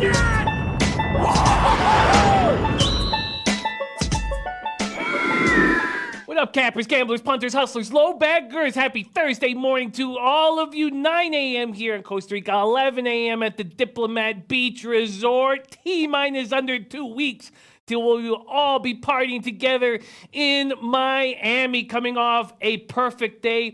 What up, cappers, gamblers, punters, hustlers, low baggers? Happy Thursday morning to all of you. 9 a.m. here in Costa Rica, 11 a.m. at the Diplomat Beach Resort. T-minus under 2 weeks till we will all be partying together in Miami, coming off a perfect day.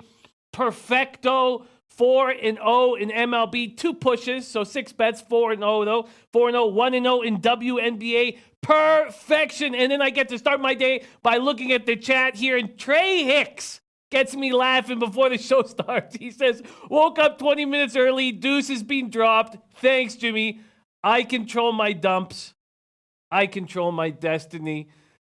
Perfecto. 4-0 in MLB, 2 pushes, so 6 bets, 4-0 though. 4-0, 1-0 in WNBA. Perfection. And then I get to start my day by looking at the chat here, and Trey Hicks gets me laughing before the show starts. He says, woke up 20 minutes early, deuce is being dropped. Thanks, Jimmy. I control my dumps. I control my destiny.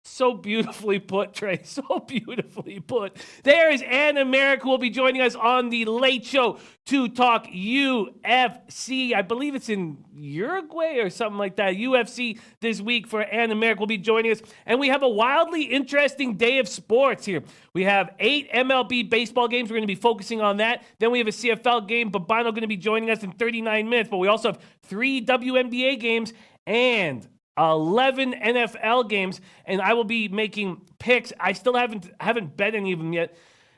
So beautifully put, Trey. So beautifully put. There is Anna Merrick, who will be joining us on the Late Show to talk UFC. I believe it's in Uruguay or something like that. UFC this week for Anna Merrick will be joining us. And we have a wildly interesting day of sports here. We have 8 MLB baseball games. We're going to be focusing on that. Then we have a CFL game. Babino going to be joining us in 39 minutes. But we also have 3 WNBA games and 11 NFL games, and I will be making picks. I still haven't bet any of them yet.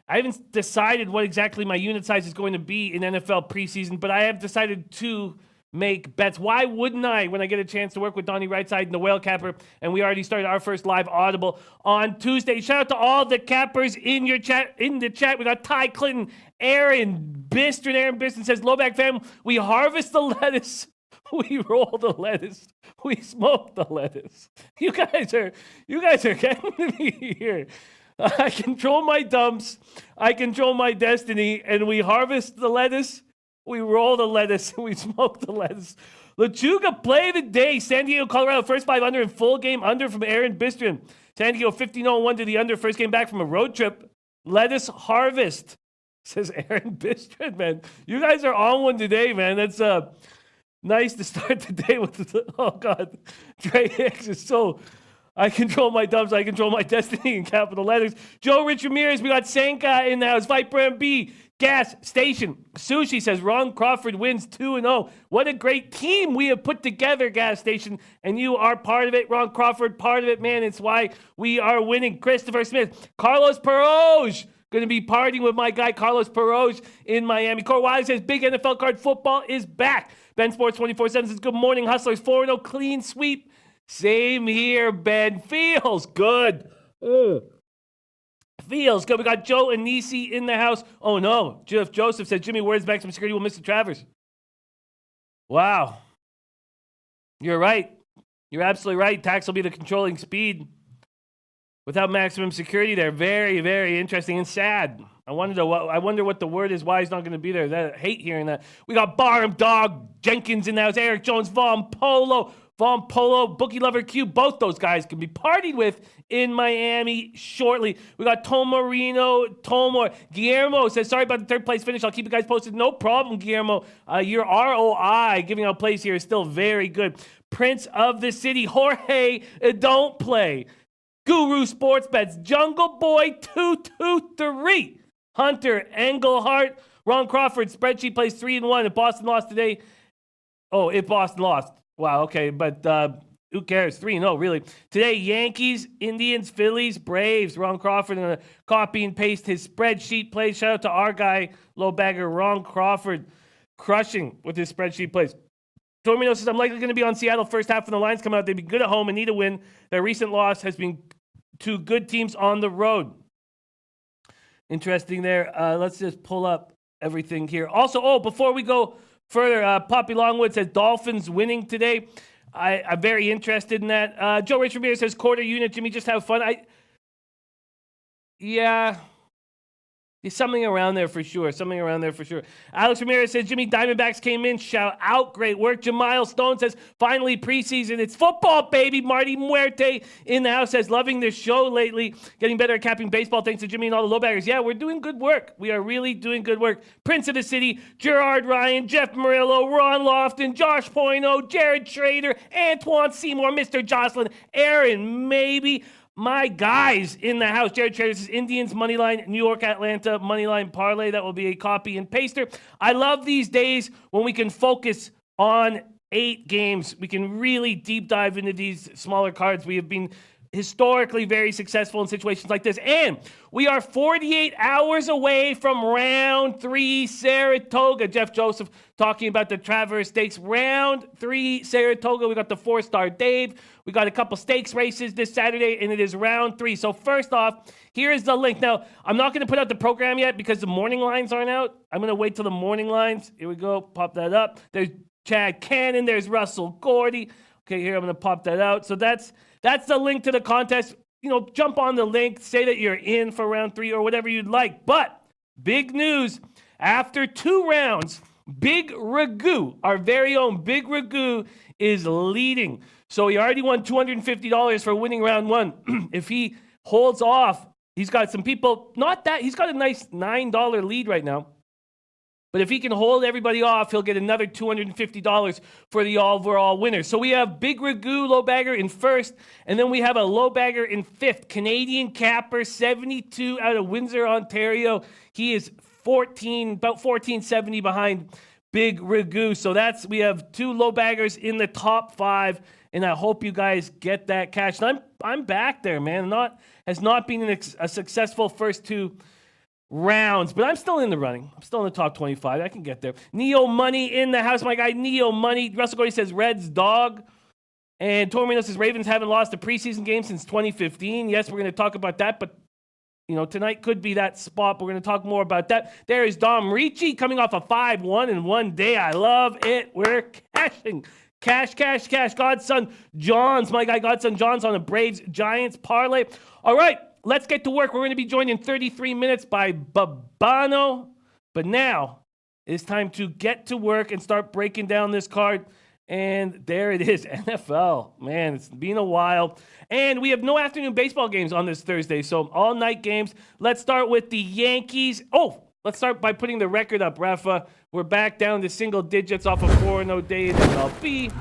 I haven't decided what exactly my unit size is going to be in NFL preseason, but I have decided to make bets. Why wouldn't I when I get a chance to work with Donnie Rightside and the Whale Capper? And we already started our first live audible on Tuesday. Shout out to all the cappers in your chat. In the chat, we got Ty Clinton, Aaron Bistron. Aaron Bistron says, Lowback fam, we harvest the lettuce. We roll the lettuce. We smoke the lettuce. You guys are getting me here. I control my dumps. I control my destiny. And we harvest the lettuce. We roll the lettuce. And we smoke the lettuce. Lechuga play of the day. San Diego, Colorado. First 5 under in full game under from Aaron Bistron. San Diego 15-1 to the under. First game back from a road trip. Lettuce harvest. Says Aaron Bistron, man. You guys are on one today, man. That's nice to start the day with, oh God, Trey Hicks is so, I control my dumps, I control my destiny in capital letters. Joe Rich Ramirez, we got Sanka in the house. Viper MB, Gas Station. Sushi says, Ron Crawford wins 2-0. What a great team we have put together, Gas Station. And you are part of it, Ron Crawford, part of it, man. It's why we are winning. Christopher Smith, Carlos Peroj. Going to be partying with my guy, Carlos Peroj, in Miami. Cor Wiley says, big NFL card football is back. Ben Sports 24/7 says, good morning, Hustlers. 4-0 clean sweep. Same here, Ben. Feels good. Feels good. We got Joe Anisi in the house. Oh, no. Jeff Joseph says, Jimmy, where's maximum security? We'll miss the Travers. Wow. You're right. You're absolutely right. Tax will be the controlling speed. Without maximum security, they're very, very interesting and sad. I wonder what the word is, why he's not going to be there. I hate hearing that. We got Barham Dog Jenkins in the house. Eric Jones, Von Polo, Bookie Lover Q. Both those guys can be partied with in Miami shortly. We got Tomarino, Tomor. Guillermo says, sorry about the third place finish. I'll keep you guys posted. No problem, Guillermo. Your ROI giving out plays here is still very good. Prince of the City, Jorge, don't play. Guru Sports Bets, Jungle Boy 223, Hunter Engelhart, Ron Crawford, spreadsheet plays 3-1. If Boston lost today, if Boston lost. Wow, okay, but who cares? 3-0, really. Today, Yankees, Indians, Phillies, Braves, Ron Crawford, and copy and paste his spreadsheet plays. Shout out to our guy, low bagger, Ron Crawford, crushing with his spreadsheet plays. Tormino says, I'm likely going to be on Seattle first half when the lines come out. They'd be good at home and need a win. Their recent loss has been to good teams on the road. Interesting there. Let's just pull up everything here. Also, before we go further, Poppy Longwood says, Dolphins winning today. I'm very interested in that. Joe Rich Ramirez says, quarter unit. Jimmy, just have fun. Yeah. There's something around there for sure. Alex Ramirez says, Jimmy, Diamondbacks came in. Shout out. Great work. Jamile Stone says, finally preseason. It's football, baby. Marty Muerte in the house says, loving this show lately. Getting better at capping baseball thanks to Jimmy and all the lowbaggers. Yeah, we're doing good work. We are really doing good work. Prince of the City, Gerard Ryan, Jeff Murillo, Ron Lofton, Josh Poino, Jared Schrader, Antoine Seymour, Mr. Jocelyn, Aaron Maybe. My guys in the house. Jared Trader says Indians moneyline, New York, Atlanta moneyline parlay. That will be a copy and paster. I love these days when we can focus on 8 games. We can really deep dive into these smaller cards. We have been historically very successful in situations like this. And we are 48 hours away from round 3 Saratoga. Jeff Joseph talking about the Traverse Stakes. Round 3 Saratoga. We got the 4-star Dave. We got a couple stakes races this Saturday, and it is round 3. So first off, here is the link. Now, I'm not going to put out the program yet because the morning lines aren't out. I'm going to wait till the morning lines. Here we go. Pop that up. There's Chad Cannon. There's Russell Gordy. Okay, here I'm going to pop that out. So that's the link to the contest. Jump on the link, say that you're in for round 3 or whatever you'd like. But big news, after 2 rounds, Big Ragu, our very own Big Ragu, is leading. So he already won $250 for winning round 1. If he holds off, he's got some people, he's got a nice $9 lead right now. But if he can hold everybody off, he'll get another $250 for the overall winner. So we have Big Ragu, low bagger, in first, and then we have a low bagger in 5th. Canadian capper, 72 out of Windsor, Ontario. He is about 1470 behind Big Ragu. So we have 2 low baggers in the top 5, and I hope you guys get that cash. And I'm back there, man. Has not been a successful first 2 rounds, but I'm still in the running. I'm still in the top 25. I can get there. Neo Money in the house, my guy. Neo Money. Russell Gordy says Reds dog. And Tormino says Ravens haven't lost a preseason game since 2015. Yes, we're going to talk about that, but tonight could be that spot. But we're going to talk more about that. There is Dom Ricci coming off a 5-1 in one day. I love it. We're cashing. Cash. Godson Johns, my guy. Godson Johns on the Braves Giants parlay. All right. Let's get to work. We're going to be joined in 33 minutes by Babino. But now it's time to get to work and start breaking down this card. And there it is, NFL. Man, it's been a while. And we have no afternoon baseball games on this Thursday, so all night games. Let's start with the Yankees. Let's start by putting the record up, Rafa. We're back down to single digits off a 4-0 day in MLB.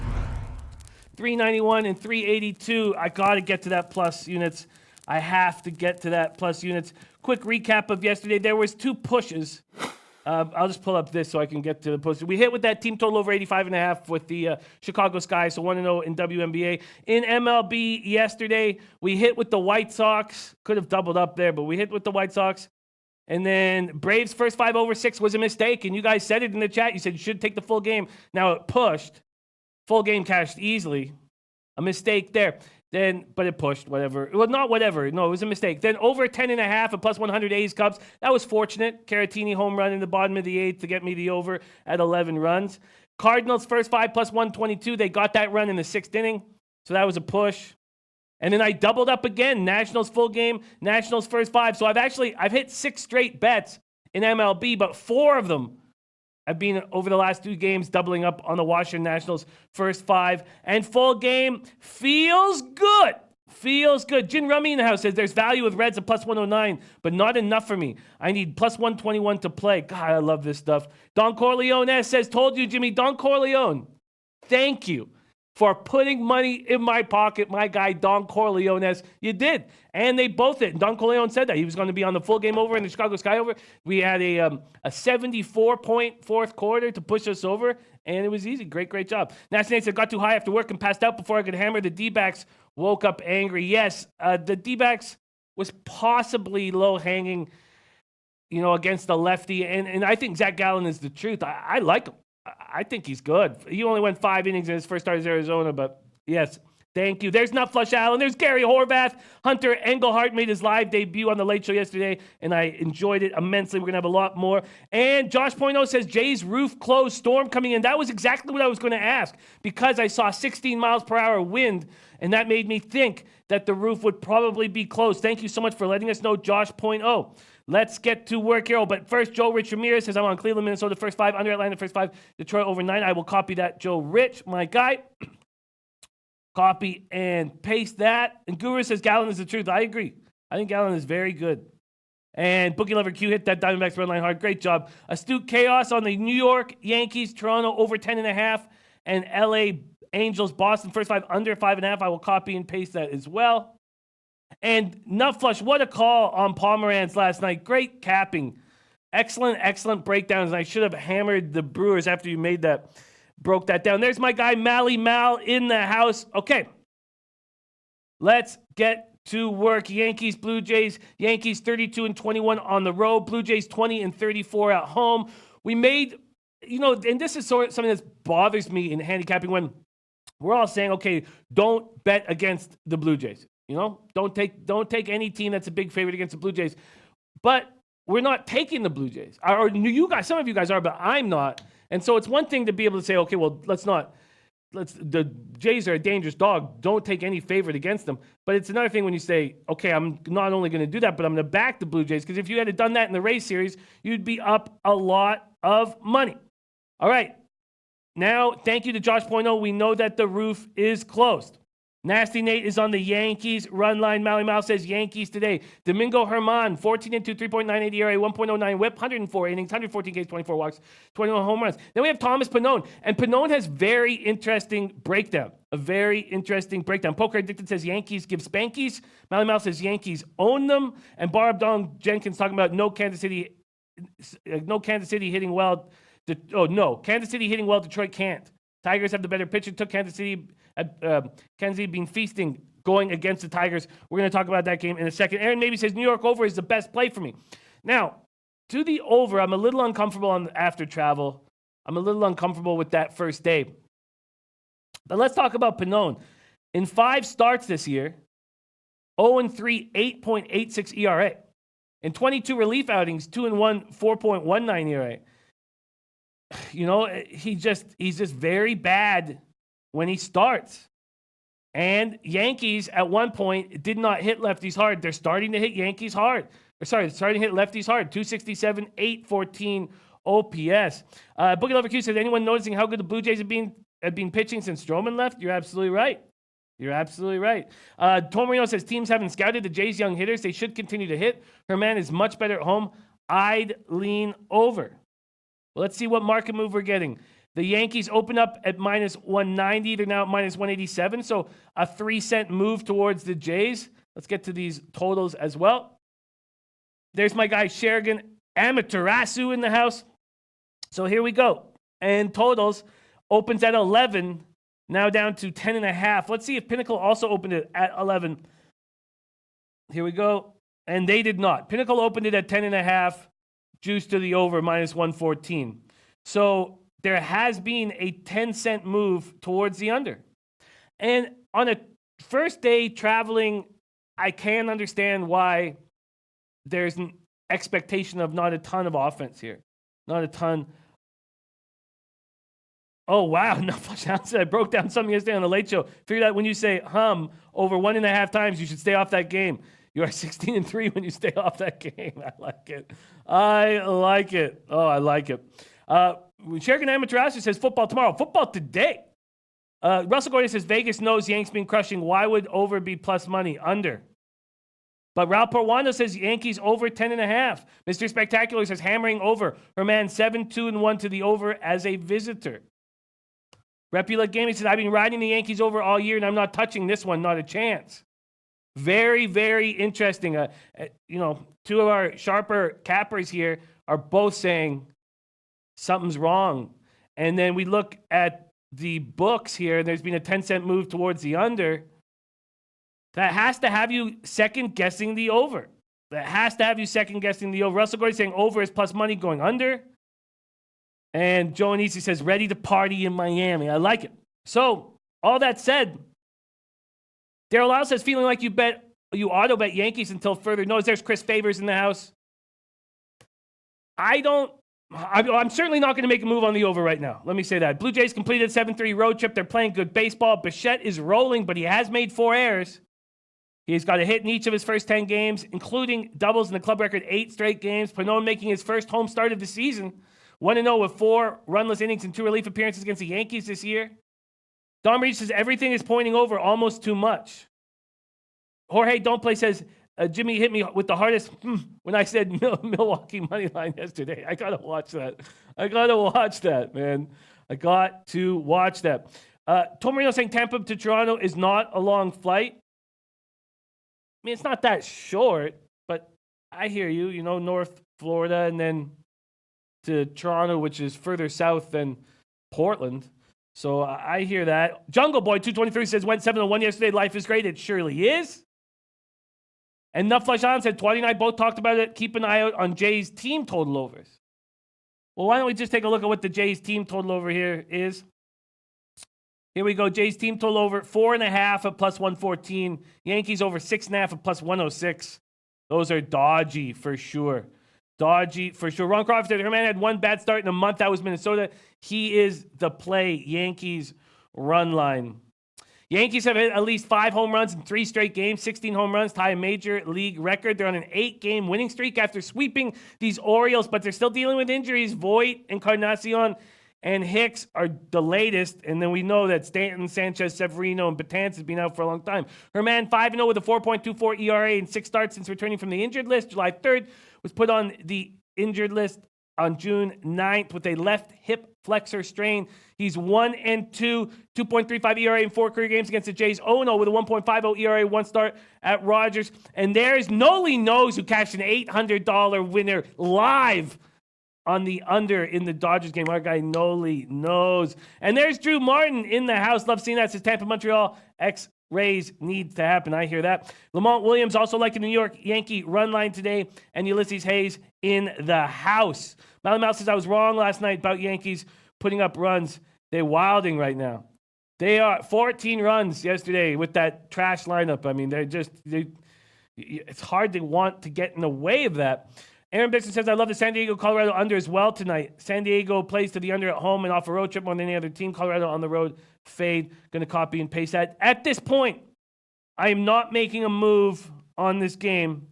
391 and 382. I got to get to that plus units. I have to get to that plus units. Quick recap of yesterday. There was 2 pushes. I'll just pull up this so I can get to the push. We hit with that team total over 85.5 with the Chicago Sky, so 1-0 in WNBA. In MLB yesterday, we hit with the White Sox. Could have doubled up there, but we hit with the White Sox. And then Braves first 5 over 6 was a mistake, and you guys said it in the chat. You said you should take the full game. Now it pushed. Full game cashed easily. A mistake there. But it pushed, whatever. Well, not whatever. No, it was a mistake. Then over 10.5 and plus 100 A's Cubs. That was fortunate. Caratini home run in the bottom of the 8th to get me the over at 11 runs. Cardinals first 5 plus 122. They got that run in the 6th inning. So that was a push. And then I doubled up again. Nationals full game. Nationals first 5. So I've hit 6 straight bets in MLB, but 4 of them I've been over the last 2 games doubling up on the Washington Nationals first 5 and full game. Feels good. Gin Rummy in the house says there's value with Reds at plus 109, but not enough for me. I need plus 121 to play. God, I love this stuff. Don Corleone says, told you, Jimmy. Don Corleone, thank you for putting money in my pocket, my guy Don Corleone. You did. And they both did. Don Corleone said that. He was going to be on the full game over in the Chicago Sky over. We had a 74-point fourth quarter to push us over, and it was easy. Great job. Nasty Nate said, got too high after work and passed out before I could hammer. The D-backs woke up angry. Yes, the D-backs was possibly low-hanging, against the lefty. And I think Zach Gallen is the truth. I like him. I think he's good. He only went 5 innings in his first start as Arizona, but yes, thank you. There's Nut Flush Allen. There's Gary Horvath. Hunter Engelhart made his live debut on the Late Show yesterday, and I enjoyed it immensely. We're going to have a lot more. And Josh Point0 says, Jay's roof closed, storm coming in. That was exactly what I was going to ask because I saw 16 miles per hour wind, and that made me think that the roof would probably be closed. Thank you so much for letting us know, Josh Point0. Let's get to work here. But first, Joe Rich Ramirez says, I'm on Cleveland, Minnesota, first 5, under Atlanta, first 5, Detroit over 9. I will copy that, Joe Rich, my guy. Copy and paste that. And Guru says, Gallen is the truth. I agree. I think Gallen is very good. And Bookie Lover Q hit that Diamondbacks red line hard. Great job. Astute Chaos on the New York Yankees, Toronto over 10.5, and LA Angels, Boston, first 5, under 5.5. I will copy and paste that as well. And Nut Flush, what a call on Pomeranz last night. Great capping. Excellent breakdowns. And I should have hammered the Brewers after you made that. broke that down. There's my guy, Mally Mal, in the house. Okay, let's get to work. Yankees, Blue Jays. Yankees 32-21 on the road. Blue Jays 20-34 at home. We made, and this is something that bothers me in handicapping when we're all saying, okay, don't bet against the Blue Jays. Don't take any team that's a big favorite against the Blue Jays. But we're not taking the Blue Jays. Or you guys, some of you guys are, but I'm not. And so it's one thing to be able to say, okay, well, the Jays are a dangerous dog. Don't take any favorite against them. But it's another thing when you say, okay, I'm not only going to do that, but I'm going to back the Blue Jays. Because if you had done that in the Rays series, you'd be up a lot of money. All right. Now, thank you to Josh Poino. We know that the roof is closed. Nasty Nate is on the Yankees run line. Mally Mal says Yankees today. Domingo Herman, 14-2, 3.98 ERA, 1.09 whip, 104 innings, 114 Ks, 24 walks, 21 home runs. Then we have Thomas Pannone. And Pannone has very interesting breakdown. A very interesting breakdown. Poker Addicted says Yankees give spankies. Mally Mal says Yankees own them. And Barb Dong Jenkins talking about no Kansas City hitting well. Kansas City hitting well, Detroit can't. Tigers have the better pitcher. Took Kansas City. Kansas City been feasting going against the Tigers. We're going to talk about that game in a second. Aaron maybe says New York over is the best play for me. Now, to the over, I'm a little uncomfortable on after travel. I'm a little uncomfortable with that first day. But let's talk about Pannone. In 5 starts this year, 0-3, 8.86 ERA. In 22 relief outings, 2-1, 4.19 ERA. He's just very bad when he starts. And Yankees at one point did not hit lefties hard. They're starting to hit Yankees hard. Starting to hit lefties hard. 267, 814 OPS. Boogie Lover Q said, anyone noticing how good the Blue Jays have been pitching since Stroman left? You're absolutely right. Tom says, teams haven't scouted the Jays' young hitters. They should continue to hit. Herman is much better at home. I'd lean over. Well, let's see what market move we're getting. The Yankees open up at minus 190. They're now at minus 187. So a 3-cent move towards the Jays. Let's get to these totals as well. There's my guy Sherigan Amaterasu in the house. So here we go. And totals opens at 11, now down to 10.5. Let's see if Pinnacle also opened it at 11. Here we go. And they did not. Pinnacle opened it at 10.5, juice to the over, minus 114. So there has been a 10-cent move towards the under. And on a first day traveling, I can understand why there's an expectation of not a ton of offense here. Not a ton. Oh, wow. No, I broke down something yesterday on the Late Show. Figured out when you say hum over 1.5 times, you should stay off that game. You are 16-3 when you stay off that game. I like it. Oh, I like it. Sheridan Amaterasu says football tomorrow. Football today. Russell Gordon says Vegas knows Yanks been crushing. Why would over be plus money? Under. But Raul Porwando says Yankees over 10.5. Mr. Spectacular says hammering over. Herman 7-2-1 to the over as a visitor. Repula Gaming says I've been riding the Yankees over all year and I'm not touching this one. Not a chance. Very, very interesting. Two of our sharper cappers here are both saying something's wrong. And then we look at the books here, and there's been a 10-cent move towards the under. That has to have you second-guessing the over. Russell Gordon saying over is plus money going under. And Joe Anisi says ready to party in Miami. I like it. So, all that said, Daryl Lyle says feeling like you auto bet Yankees until further notice. There's Chris Favors in the house. I'm certainly not going to make a move on the over right now. Let me say that. Blue Jays completed a 7-3 road trip. They're playing good baseball. Bichette is rolling, but he has made 4 errors. He's got a hit in each of his first 10 games, including doubles in the club record 8 straight games. Pannone making his first home start of the season. 1-0 with 4 runless innings and 2 relief appearances against the Yankees this year. Don Reed says everything is pointing over almost too much. Jorge Don't Play says, Jimmy hit me with the hardest when I said Milwaukee money line yesterday. I got to watch that, man. I got to watch that. Tom Marino saying Tampa to Toronto is not a long flight. I mean, it's not that short, but I hear you. North Florida and then to Toronto, which is further south than Portland. So I hear that. Jungle Boy 223 says, went 7-1 yesterday. Life is great. It surely is. And Nuff Flush On said, 29 both talked about it. Keep an eye out on Jay's team total overs. Well, why don't we just take a look at what the Jays team total over here is? Here we go. Jays team total over 4.5 at plus 114. Yankees over 6.5 at plus 106. Those are dodgy for sure. Dodgy for sure. Ron Crawford said, her man had one bad start in a month. That was Minnesota. He is the play. Yankees run line. Yankees have hit at least 5 home runs in 3 straight games, 16 home runs, tie a major league record. They're on an 8-game winning streak after sweeping these Orioles, but they're still dealing with injuries. Voit, Encarnacion, and Hicks are the latest. And then we know that Stanton, Sanchez, Severino, and Betances have been out for a long time. Herman, 5-0 with a 4.24 ERA and 6 starts since returning from the injured list. July 3rd was put on the injured list on June 9th with a left hip flexor strain. He's 1-2, 2.35 ERA in 4 career games against the Jays. 0-0 with a 1.50 ERA, 1 start at Rogers. And there's Noli Knows who cashed an $800 winner live on the under in the Dodgers game. Our guy Noli knows. And there's Drew Martin in the house. Love seeing that. Says Tampa, Montreal, Rays needs to happen. I hear that. Lamont Williams also like the New York Yankee run line today. And Ulysses Hayes in the house. Mouse says I was wrong last night about Yankees putting up runs. They're wilding right now. They are 14 runs yesterday with that trash lineup. I mean, it's hard to want to get in the way of that. Aaron Bixson says, I love the San Diego, Colorado under as well tonight. San Diego plays to the under at home and off a road trip more than any other team. Colorado on the road, fade. Going to copy and paste that. At this point, I am not making a move on this game.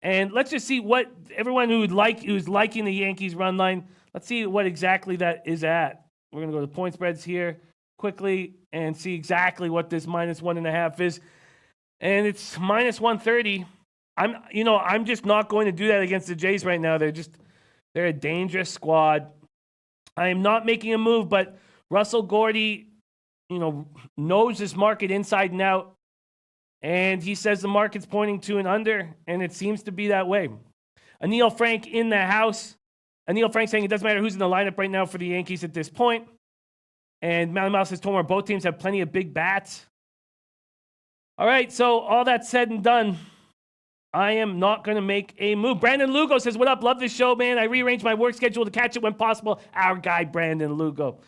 And let's just see what everyone who's liking the Yankees run line, let's see what exactly that is at. We're going to go to point spreads here quickly and see exactly what this minus 1.5 is. And it's minus 130. I'm just not going to do that against the Jays right now. They're a dangerous squad. I am not making a move, but Russell Gordy, knows this market inside and out. And he says the market's pointing to an under, and it seems to be that way. Anil Frank in the house. Anil Frank saying it doesn't matter who's in the lineup right now for the Yankees at this point. And Mountain Mouse says, Tomar, both teams have plenty of big bats. All right, so all that said and done, I am not going to make a move. Brandon Lugo says, what up? Love this show, man. I rearranged my work schedule to catch it when possible. Our guy, Brandon Lugo.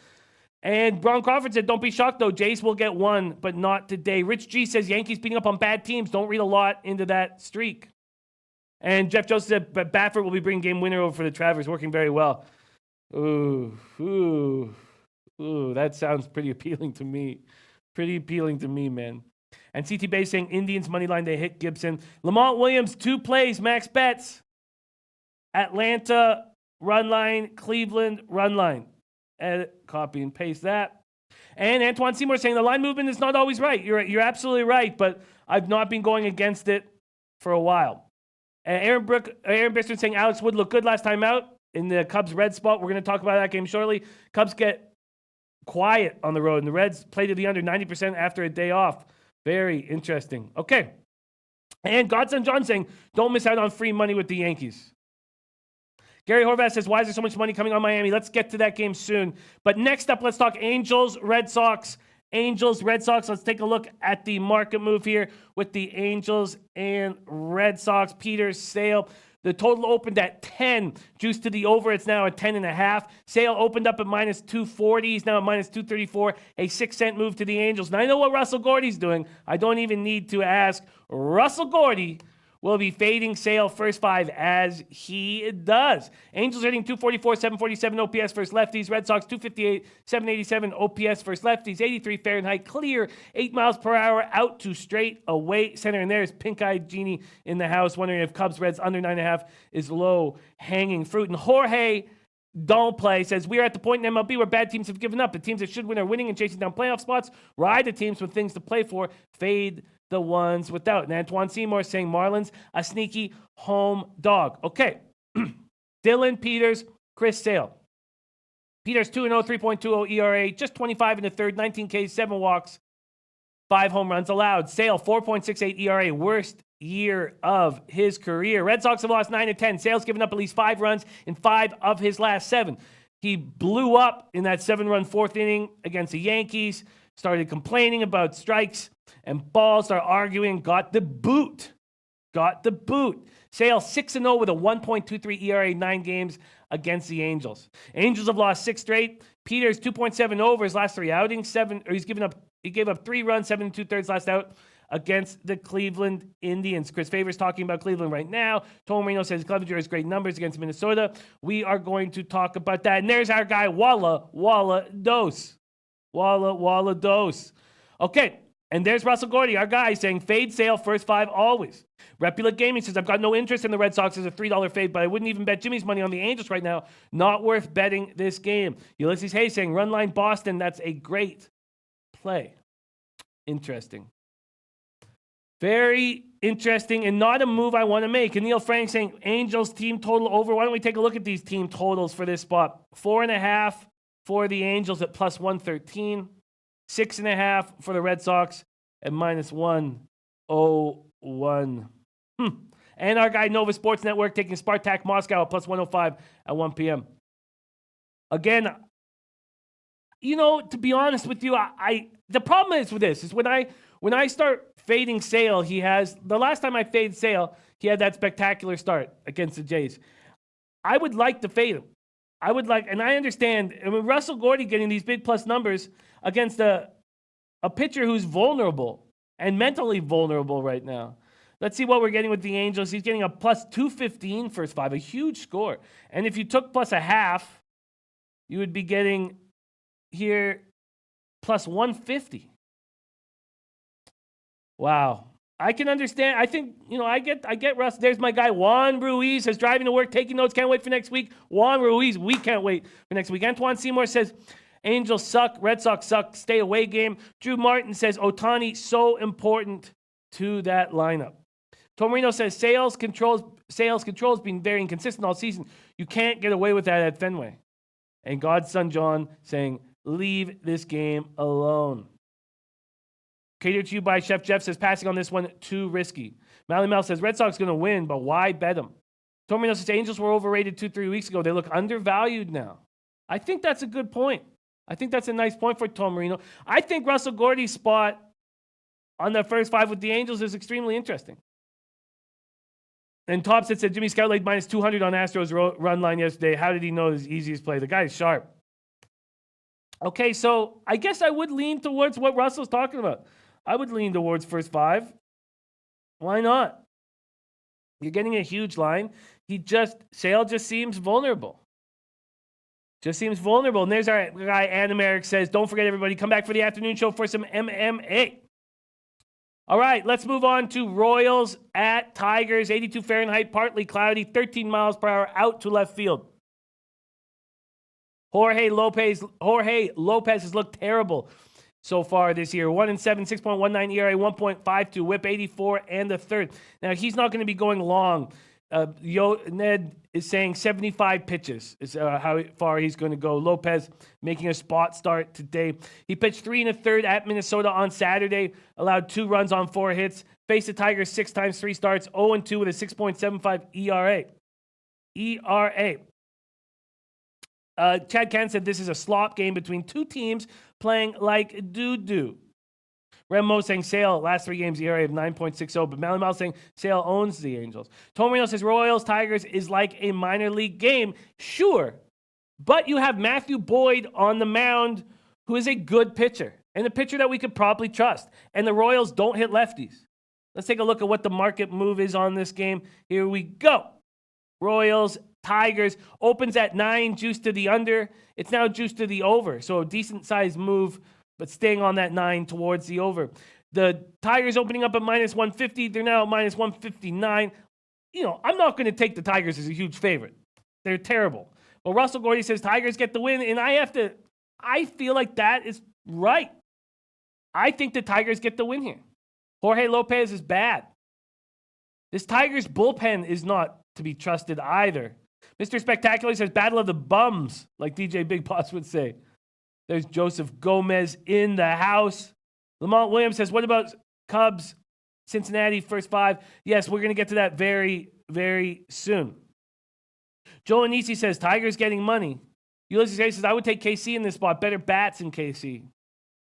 And Ron Crawford said, don't be shocked, though. Jays will get one, but not today. Rich G says, Yankees beating up on bad teams. Don't read a lot into that streak. And Jeff Joseph said, but Baffert will be bringing game winner over for the Travers, working very well. Ooh, that sounds pretty appealing to me. Pretty appealing to me, man. And CT Bay saying Indians money line, they hit Gibson. Lamont Williams, 2 plays, max bets. Atlanta, run line. Cleveland, run line. Edit, copy, and paste that. And Antoine Seymour saying the line movement is not always right. You're absolutely right, but I've not been going against it for a while. And Aaron Bistron saying Alex Wood looked good last time out in the Cubs-Red spot. We're going to talk about that game shortly. Cubs get quiet on the road, and the Reds play to the under 90% after a day off. Very interesting. Okay. And Godson John saying, don't miss out on free money with the Yankees. Gary Horvath says, why is there so much money coming on Miami? Let's get to that game soon. But next up, let's talk Angels, Red Sox. Angels, Red Sox. Let's take a look at the market move here with the Angels and Red Sox. Peters, Sale. The total opened at 10. Juice to the over. It's now at 10.5. Sale opened up at minus 240. He's now at minus 234. A 6-cent move to the Angels. Now I know what Russell Gordy's doing. I don't even need to ask. Russell Gordy will be fading Sale first 5 as he does. Angels hitting 244, 747 OPS versus lefties. Red Sox 258, 787 OPS versus lefties. 83 Fahrenheit clear, 8 miles per hour out to straight away center. And there's pink-eyed Genie in the house wondering if Cubs Reds under 9.5 is low hanging fruit. And Jorge Don't Play says, we are at the point in MLB where bad teams have given up. The teams that should win are winning and chasing down playoff spots. Ride the teams with things to play for. Fade the ones without. And Antoine Seymour saying Marlins, a sneaky home dog. Okay. Dylan Peters, Chris Sale. Peters 2-0, 3.20 ERA, just 25 in the third, 19 Ks, 7 walks, 5 home runs allowed. Sale 4.68 ERA, worst year of his career. Red Sox have lost 9 of 10. Sale's given up at least 5 runs in 5 of his last 7. He blew up in that 7-run fourth inning against the Yankees, started complaining about strikes and balls, started arguing, got the boot. Sale 6-0 with a 1.23 ERA, 9 games against the Angels. Angels have lost 6 straight. Peters 2.7 over his last 3 outings. He gave up 3 runs, 7 2/3 last out against the Cleveland Indians. Chris Favors talking about Cleveland right now. Tom Marino says Clevenger has great numbers against Minnesota. We are going to talk about that. And there's our guy, Walla Dos. Okay. And there's Russell Gordy, our guy, saying fade Sale first 5 always. Repulate Gaming says, I've got no interest in the Red Sox as a $3 fade, but I wouldn't even bet Jimmy's money on the Angels right now. Not worth betting this game. Ulysses Hayes saying, run line Boston. That's a great play. Interesting. Very interesting and not a move I want to make. And Neil Frank saying, Angels team total over. Why don't we take a look at these team totals for this spot? 4.5 for the Angels at plus 113. 6.5 for the Red Sox at minus 101. And our guy Nova Sports Network taking Spartak Moscow at plus 105 at 1 p.m. Again, to be honest with you, the problem is with this is when I start fading Sale, the last time I faded Sale, he had that spectacular start against the Jays. I would like to fade him. And I understand, Russell Gordy getting these big plus numbers against a pitcher who's vulnerable and mentally vulnerable right now. Let's see what we're getting with the Angels. He's getting a plus 215 first 5, a huge score. And if you took plus a half, you would be getting here plus 150. Wow. I can understand. I think, I get Russ. There's my guy, Juan Ruiz, says driving to work, taking notes, can't wait for next week. Juan Ruiz, we can't wait for next week. Antoine Seymour says, Angels suck, Red Sox suck, stay away game. Drew Martin says, Ohtani, so important to that lineup. Tom Marino says, sales controls been very inconsistent all season. You can't get away with that at Fenway. And Godson John saying, leave this game alone. Catered to you by Chef Jeff says, passing on this one, too risky. Mally Mel says, Red Sox going to win, but why bet them? Tom Marino says, Angels were overrated 2-3 weeks ago. They look undervalued now. I think that's a good point. I think that's a nice point for Tom Marino. I think Russell Gordy's spot on the first 5 with the Angels is extremely interesting. And Thompson said, Jimmy Scout laid minus 200 on Astros run line yesterday. How did he know his easiest play? The guy's sharp. Okay, so I guess I would lean towards what Russell's talking about. I would lean towards first 5. Why not? You're getting a huge line. Sale just seems vulnerable. And there's our guy, Adam Eric says, don't forget everybody, come back for the afternoon show for some MMA. All right, let's move on to Royals at Tigers. 82 Fahrenheit, partly cloudy, 13 miles per hour out to left field. Jorge Lopez has looked terrible so far this year. 1-7, 6.19 ERA, 1.52 WHIP, 84 and a third. Now he's not going to be going long. Ned is saying 75 pitches is how far he's going to go. Lopez making a spot start today. He pitched 3 1/3 at Minnesota on Saturday, allowed 2 runs on 4 hits, faced the Tigers 6 times, 3 starts, 0-2 with a 6.75 ERA. Chad Cann said this is a slop game between 2 teams playing like doo-doo. Remo saying Sale, last 3 games, ERA of 9.60, but Mal saying Sale owns the Angels. Tomino says Royals Tigers is like a minor league game. Sure, but you have Matthew Boyd on the mound, who is a good pitcher, and a pitcher that we could probably trust. And the Royals don't hit lefties. Let's take a look at what the market move is on this game. Here we go. Royals Tigers opens at 9, juice to the under. It's now juice to the over, so a decent-sized move, but staying on that 9 towards the over. The Tigers opening up at minus 150. They're now at minus 159. I'm not going to take the Tigers as a huge favorite. They're terrible. But Russell Gordy says Tigers get the win, and I feel like that is right. I think the Tigers get the win here. Jorge Lopez is bad. This Tigers bullpen is not to be trusted either. Mr. Spectacular says battle of the bums, like DJ Big Boss would say. There's Joseph Gomez in the house. Lamont Williams says, what about Cubs, Cincinnati, first 5? Yes, we're going to get to that very, very soon. Joe Anisi says, Tigers getting money. Ulysses A says, I would take KC in this spot. Better bats in KC.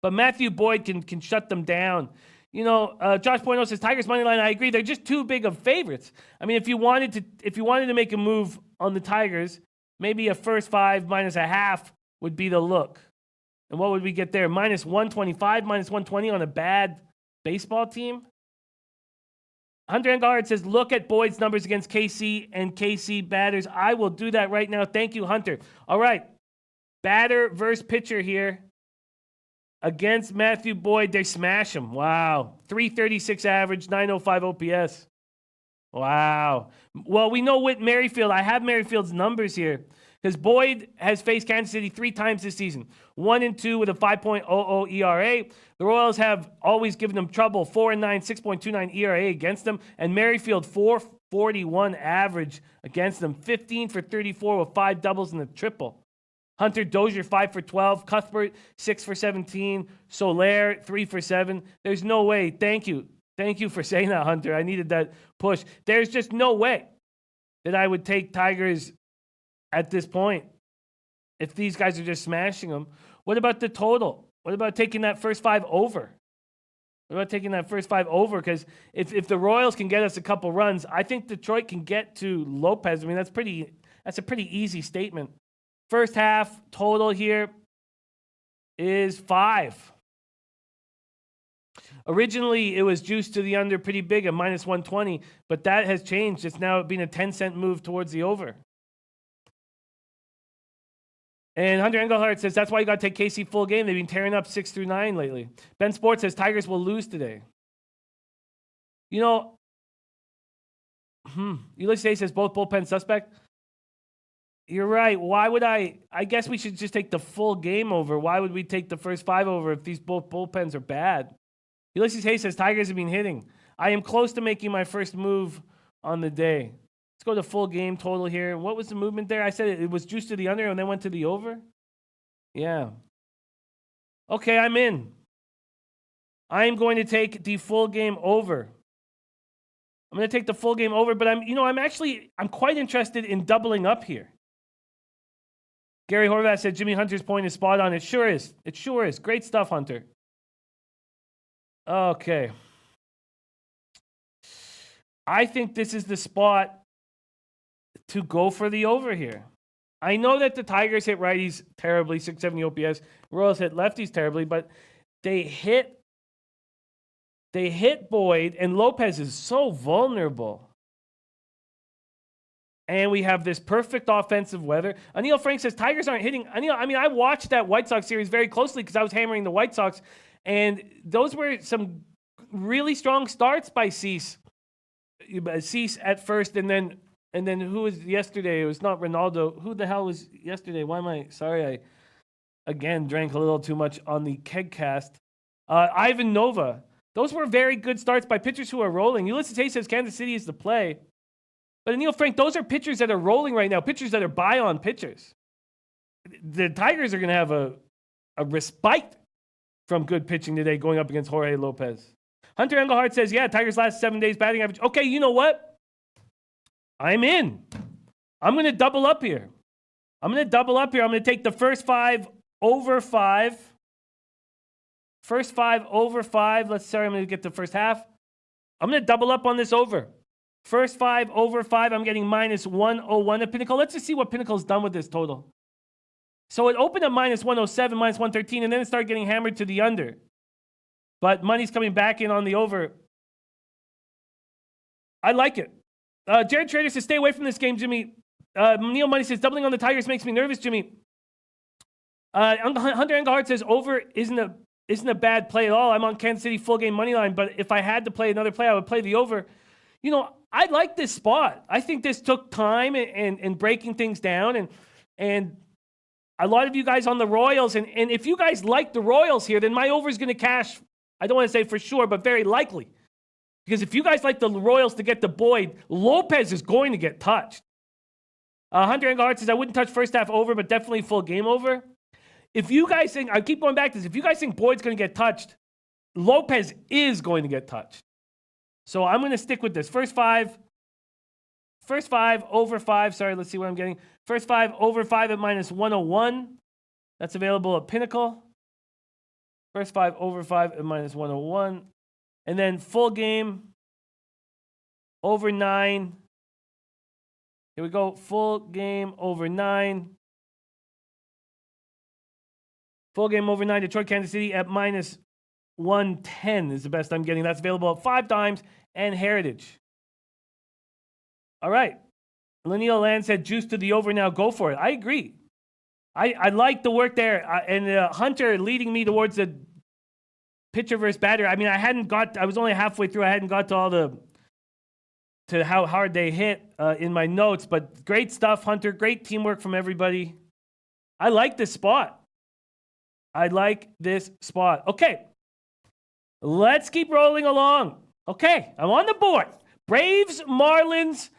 But Matthew Boyd can shut them down. Josh Poino says, Tigers money line, I agree. They're just too big of favorites. I mean, if you wanted to make a move on the Tigers, maybe a first 5 minus a half would be the look. And what would we get there? Minus 125, minus 120 on a bad baseball team? Hunter Engard says, look at Boyd's numbers against KC and KC batters. I will do that right now. Thank you, Hunter. All right. Batter versus pitcher here. Against Matthew Boyd, they smash him. Wow. 336 average, 905 OPS. Wow. Well, we know Whit Merrifield. I have Merrifield's numbers here. Because Boyd has faced Kansas City 3 times this season. 1-2 with a 5.00 ERA. The Royals have always given them trouble. 4-9, 6.29 ERA against them. And Merrifield, 441 average against them. 15 for 34 with 5 doubles and a triple. Hunter Dozier, 5 for 12. Cuthbert, 6 for 17. Soler, 3 for 7. There's no way. Thank you. Thank you for saying that, Hunter. I needed that push. There's just no way that I would take Tigers at this point if these guys are just smashing them. What about the total? What about taking that first 5 over? What about taking that first 5 over? Because if the Royals can get us a couple runs, I think Detroit can get to Lopez. I mean, that's a pretty easy statement. First half total here is 5. Originally, it was juiced to the under pretty big at minus 120, but that has changed. It's now been a 10-cent move towards the over. And Hunter Engelhardt says, that's why you got to take KC full game. They've been tearing up 6 through 9 lately. Ben Sports says, Tigers will lose today. Ulysses A says, both bullpen suspect. You're right. Why would I guess we should just take the full game over. Why would we take the first 5 over if these both bullpens are bad? Ulysses Hayes says, Tigers have been hitting. I am close to making my first move on the day. Let's go to full game total here. What was the movement there? I said it was juiced to the under and then went to the over? Yeah. Okay, I'm in. I am going to take the full game over. I'm going to take the full game over, but I'm quite interested in doubling up here. Gary Horvath said Jimmy Hunter's point is spot on. It sure is. It sure is. Great stuff, Hunter. Okay. I think this is the spot to go for the over here. I know that the Tigers hit righties terribly, 670 OPS. Royals hit lefties terribly, but they hit Boyd, and Lopez is so vulnerable. And we have this perfect offensive weather. Anil Frank says, Tigers aren't hitting. I watched that White Sox series very closely because I was hammering the White Sox. And those were some really strong starts by Cease. Cease at first, and then who was yesterday? It was not Ronaldo. Who the hell was yesterday? Why am I... Sorry, I, again, drank a little too much on the Kegcast. Ivan Nova. Those were very good starts by pitchers who are rolling. Ulysses Hayes says Kansas City is the play. But Anil Frank, those are pitchers that are rolling right now, pitchers that are buy-on pitchers. The Tigers are going to have a respite from good pitching today going up against Jorge Lopez. Hunter Engelhardt says, yeah, Tigers last 7 days batting average. Okay, you know what? I'm in. I'm going to double up here. I'm going to take the first 5 over 5. First 5 over 5. I'm going to get the first half. I'm going to double up on this over. First 5 over 5, I'm getting minus 101 at Pinnacle. Let's just see what Pinnacle's done with this total. So it opened at minus 107, minus 113, and then it started getting hammered to the under. But money's coming back in on the over. I like it. Jared Trader says, stay away from this game, Jimmy. Neil Money says, doubling on the Tigers makes me nervous, Jimmy. Hunter Engelhardt says, over isn't a bad play at all. I'm on Kansas City full game money line, but if I had to play another play, I would play the over. I like this spot. I think this took time and breaking things down. And a lot of you guys on the Royals, and if you guys like the Royals here, then my over is going to cash. I don't want to say for sure, but very likely. Because if you guys like the Royals to get the Boyd, Lopez is going to get touched. Hunter Engelhardt says, I wouldn't touch first half over, but definitely full game over. If you guys think, I keep going back to this, if you guys think Boyd's going to get touched, Lopez is going to get touched. So I'm going to stick with this. First 5 First 5 over 5. Sorry, let's see what I'm getting. First 5 over 5 at minus 101. That's available at Pinnacle. First 5 over 5 at minus 101. And then full game over 9. Here we go. Full game over 9. Full game over 9. Detroit, Kansas City at minus 110 is the best I'm getting. That's available at 5 times and Heritage. All right. Lineal Land said juice to the over now. Go for it. I agree. I like the work there. And Hunter leading me towards the pitcher versus batter. I mean, I was only halfway through. I hadn't got to how hard they hit in my notes. But great stuff, Hunter. Great teamwork from everybody. I like this spot. Okay. Let's keep rolling along. Okay, I'm on the board. Braves, Marlins.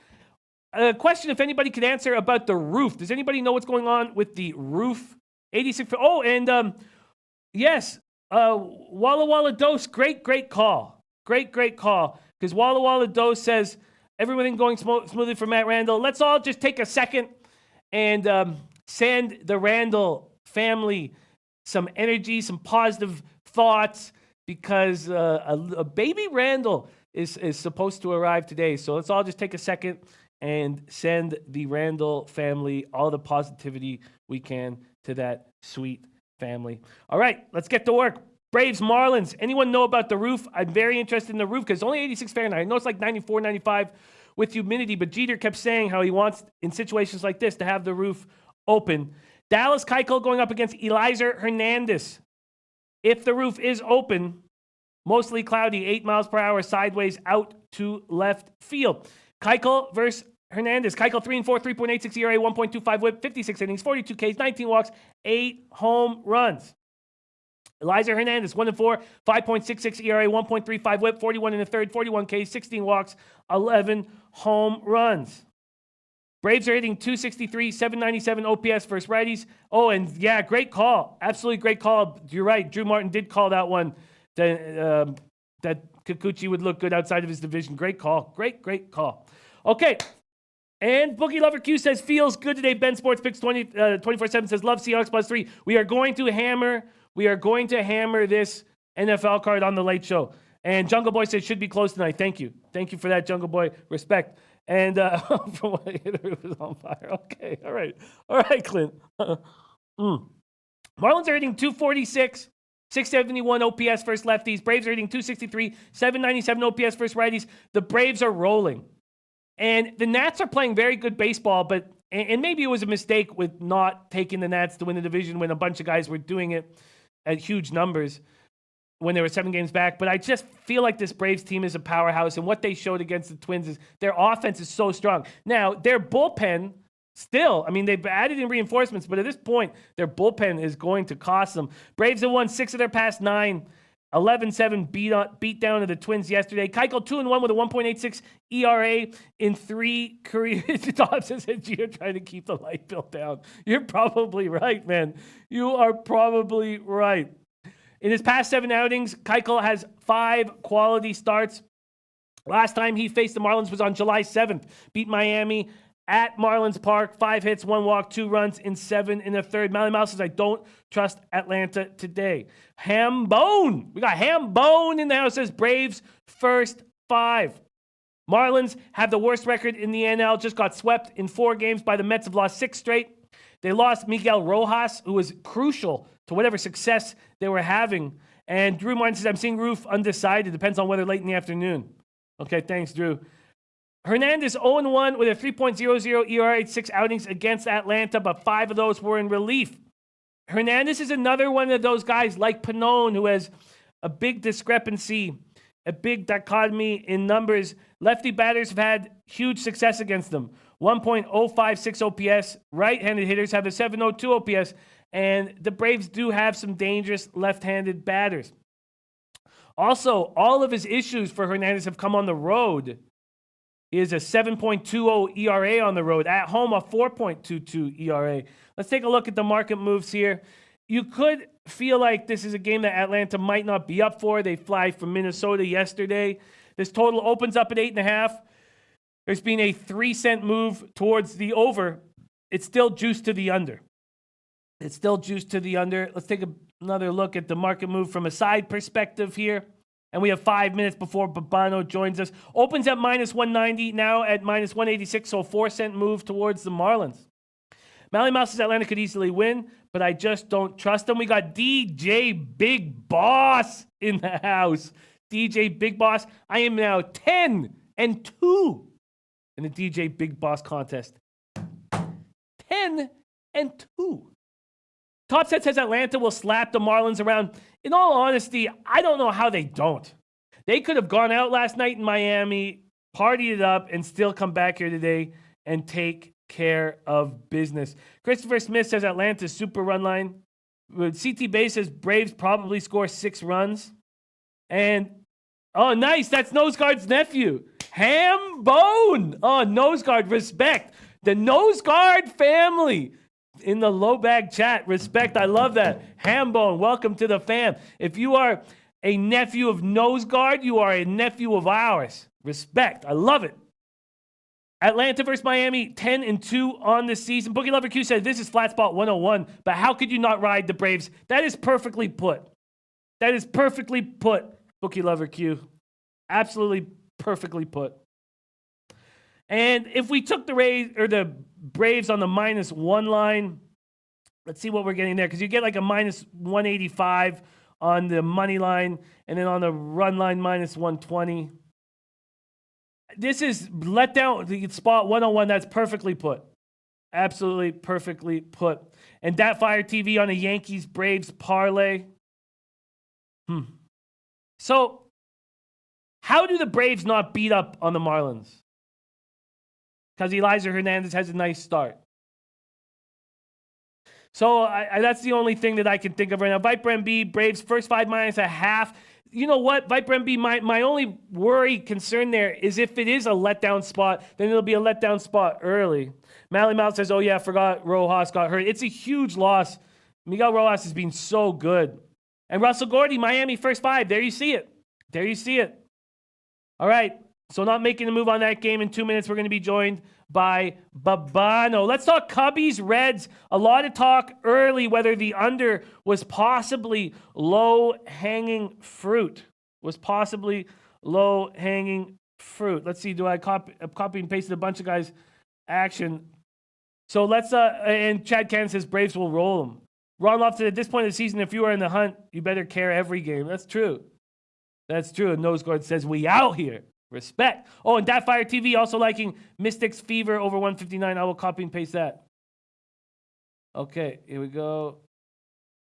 A question if anybody could answer about the roof. Does anybody know what's going on with the roof? 86. Oh, and yes, Walla Walla Dose. Great call. Great call. Because Walla Walla Dose says everything going smoothly for Matt Randall. Let's all just take a second and send the Randall family some energy, some positive thoughts, because a baby Randall is supposed to arrive today. So let's all just take a second and send the Randall family all the positivity we can to that sweet family. All right, let's get to work. Braves, Marlins. Anyone know about the roof? I'm very interested in the roof because it's only 86 Fahrenheit. I know it's like 94, 95 with humidity, but Jeter kept saying how he wants, in situations like this, to have the roof open. Dallas Keuchel going up against Eliezer Hernandez. If the roof is open, mostly cloudy, 8 miles per hour, sideways out to left field. Keuchel versus Hernandez. Keuchel 3-4, 3.86 ERA, 1.25 WHIP, 56 innings, 42 Ks, 19 walks, 8 home runs. Eliezer Hernandez 1-4, 5.66 ERA, 1.35 WHIP, 41 in the third, 41 Ks, 16 walks, 11 home runs. Braves are hitting 263, 797 OPS versus righties. Oh, and yeah, great call. Absolutely great call. You're right. Drew Martin did call that one, that Kikuchi would look good outside of his division. Great call. Great call. Okay. And Bookie Lover Q says, feels good today. Ben Sports Picks 24/7 says, love Seahawks +3. We are going to hammer this NFL card on the late show. And Jungle Boy says, should be close tonight. Thank you. Thank you for that, Jungle Boy. Respect. And from what I hear, it was on fire. Okay, all right, Clint. Marlins are hitting 246, 671 OPS versus lefties. Braves are hitting 263, 797 OPS versus righties. The Braves are rolling. And the Nats are playing very good baseball, but and maybe it was a mistake with not taking the Nats to win the division when a bunch of guys were doing it at huge numbers when they were 7 games back. But I just feel like this Braves team is a powerhouse, and what they showed against the Twins is their offense is so strong. Now, their bullpen still, I mean, they've added in reinforcements, but at this point, their bullpen is going to cost them. Braves have won 6 of their past 9, 11-7 beat down to the Twins yesterday. Keuchel 2-1 with a 1.86 ERA in 3 career stops. You're trying to keep the light bill down. You're probably right, man. You are probably right. In his past 7 outings, Keuchel has 5 quality starts. Last time he faced the Marlins was on July 7th. Beat Miami at Marlins Park. 5 hits, 1 walk, 2 runs in 7 in the third. Mally Mouse says, I don't trust Atlanta today. Hambone. We got Hambone in the house. Says Braves first 5. Marlins have the worst record in the NL. Just got swept in 4 games by the Mets. Have lost 6 straight. They lost Miguel Rojas, who was crucial to whatever success they were having. And Drew Martin says, I'm seeing Roof undecided. Depends on weather late in the afternoon. Okay, thanks, Drew. Hernandez 0-1 with a 3.00 ERA, 6 outings against Atlanta, but 5 of those were in relief. Hernandez is another one of those guys like Pannone who has a big discrepancy, a big dichotomy in numbers. Lefty batters have had huge success against them. 1.056 OPS. Right-handed hitters have a 7.02 OPS. And the Braves do have some dangerous left-handed batters. Also, all of his issues for Hernandez have come on the road. He has a 7.20 ERA on the road. At home, a 4.22 ERA. Let's take a look at the market moves here. You could feel like this is a game that Atlanta might not be up for. They fly from Minnesota yesterday. This total opens up at 8.5. There's been a 3-cent move towards the over. It's still juiced to the under. It's still juiced to the under. Let's take another look at the market move from a side perspective here. And we have 5 minutes before Babino joins us. Opens at minus 190, now at minus 186, so a 4-cent move towards the Marlins. Mally Mouse's Atlanta could easily win, but I just don't trust them. We got DJ Big Boss in the house. DJ Big Boss. I am now 10-2 in the DJ Big Boss contest. 10-2. Top Set says Atlanta will slap the Marlins around. In all honesty, I don't know how they don't. They could have gone out last night in Miami, partied it up, and still come back here today and take care of business. Christopher Smith says Atlanta's super run line. CT Bay says Braves probably score 6 runs. And, oh, nice. That's Noseguard's nephew. Ham Bone. Oh, Noseguard, respect. The Noseguard family in the low bag chat. Respect. I love that. Hambone, welcome to the fam. If you are a nephew of Noseguard, you are a nephew of ours. Respect. I love it. Atlanta versus Miami, 10-2 on the season. Bookie Lover Q says this is flat spot 101, but how could you not ride the Braves? That is perfectly put. That is perfectly put, Bookie Lover Q. Absolutely perfectly put. And if we took the Braves on the -1 line, let's see what we're getting there. Because you get like a minus 185 on the money line, and then on the run line, minus 120. This is let down the spot 101. That's perfectly put. Absolutely perfectly put. And that Fire TV on a Yankees Braves parlay. So, how do the Braves not beat up on the Marlins? Because Eliza Hernandez has a nice start. So that's the only thing that I can think of right now. Viper MB, Braves, first 5 minus a half. You know what, Viper MB, my only worry, concern there is if it is a letdown spot, then it'll be a letdown spot early. Mally Mouse says, oh yeah, I forgot Rojas got hurt. It's a huge loss. Miguel Rojas has been so good. And Russell Gordy, Miami, first 5. There you see it. There you see it. All right. So not making a move on that game in 2 minutes. We're going to be joined by Babino. Let's talk Cubbies, Reds. A lot of talk early whether the under was possibly low-hanging fruit. Was possibly low-hanging fruit. Let's see. Do I copy and pasted a bunch of guys' action? So let's, and Chad Cannon says Braves will roll them. Ron Lofton, at this point of the season, if you are in the hunt, you better care every game. That's true. That's true. And Noseguard says, we out here. Respect. Oh, and that Fire TV also liking Mystics Fever over 159. I will copy and paste that. Okay, here we go.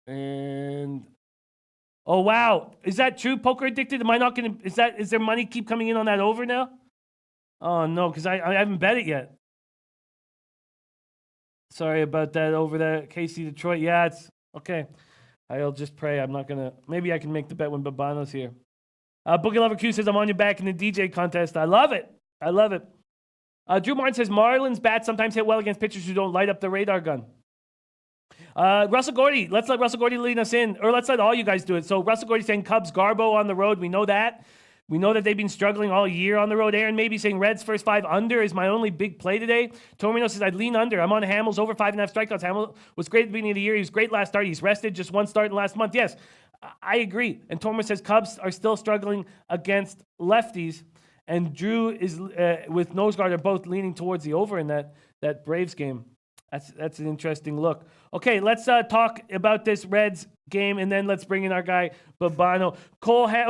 And oh wow, is that true? Poker Addicted? Am I not gonna? Is there money keep coming in on that over now? Oh no, because I haven't bet it yet. Sorry about that over there, KC Detroit. Yeah, it's okay. I'll just pray. I'm not gonna. Maybe I can make the bet when Babano's here. Boogie Lover Q says, I'm on your back in the DJ contest. I love it. I love it. Drew Martin says, Marlins bats sometimes hit well against pitchers who don't light up the radar gun. Russell Gordy, let's let Russell Gordy lead us in, or let's let all you guys do it. So Russell Gordy saying Cubs, Garbo on the road. We know that. We know that they've been struggling all year on the road. Aaron maybe saying Reds first 5 under is my only big play today. Torino says I'd lean under. I'm on Hamels over 5.5 strikeouts. Hamels was great at the beginning of the year. He was great last start. He's rested just 1 start in the last month. Yes, I agree. And Tormer says Cubs are still struggling against lefties. And Drew is with Noseguard are both leaning towards the over in that Braves game. That's an interesting look. Okay, let's talk about this Reds game, and then let's bring in our guy Babino.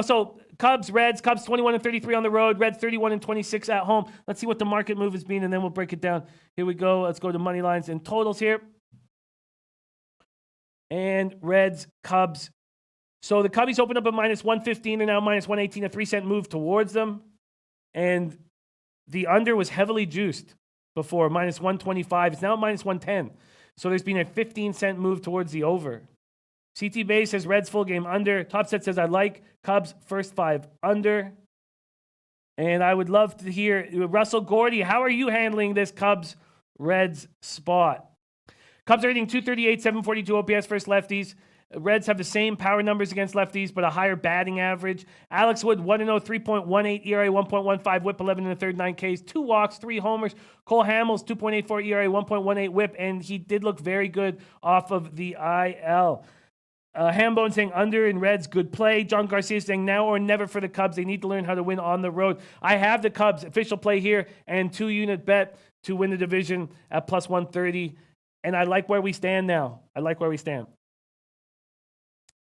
So Cubs, Reds, Cubs 21-33 on the road, Reds 31-26 at home. Let's see what the market move has been, and then we'll break it down. Here we go. Let's go to money lines and totals here. And Reds, Cubs. So the Cubbies opened up at minus 115 and now minus 118, a 3-cent move towards them. And the under was heavily juiced before, minus 125. It's now minus 110. So there's been a 15-cent move towards the over. CT Bay says Reds full game under. Top Set says I like Cubs first 5 under. And I would love to hear, Russell Gordy, how are you handling this Cubs Reds spot? Cubs are hitting 238, 742 OPS versus lefties. Reds have the same power numbers against lefties, but a higher batting average. Alex Wood, 1-0, 3.18 ERA, 1.15 whip, 11 in the third, 9 Ks, 2 walks, 3 homers. Cole Hamels, 2.84 ERA, 1.18 whip, and he did look very good off of the IL. Hambone saying under in Reds, good play. John Garcia saying now or never for the Cubs. They need to learn how to win on the road. I have the Cubs official play here and 2-unit bet to win the division at plus 130. And I like where we stand now. I like where we stand.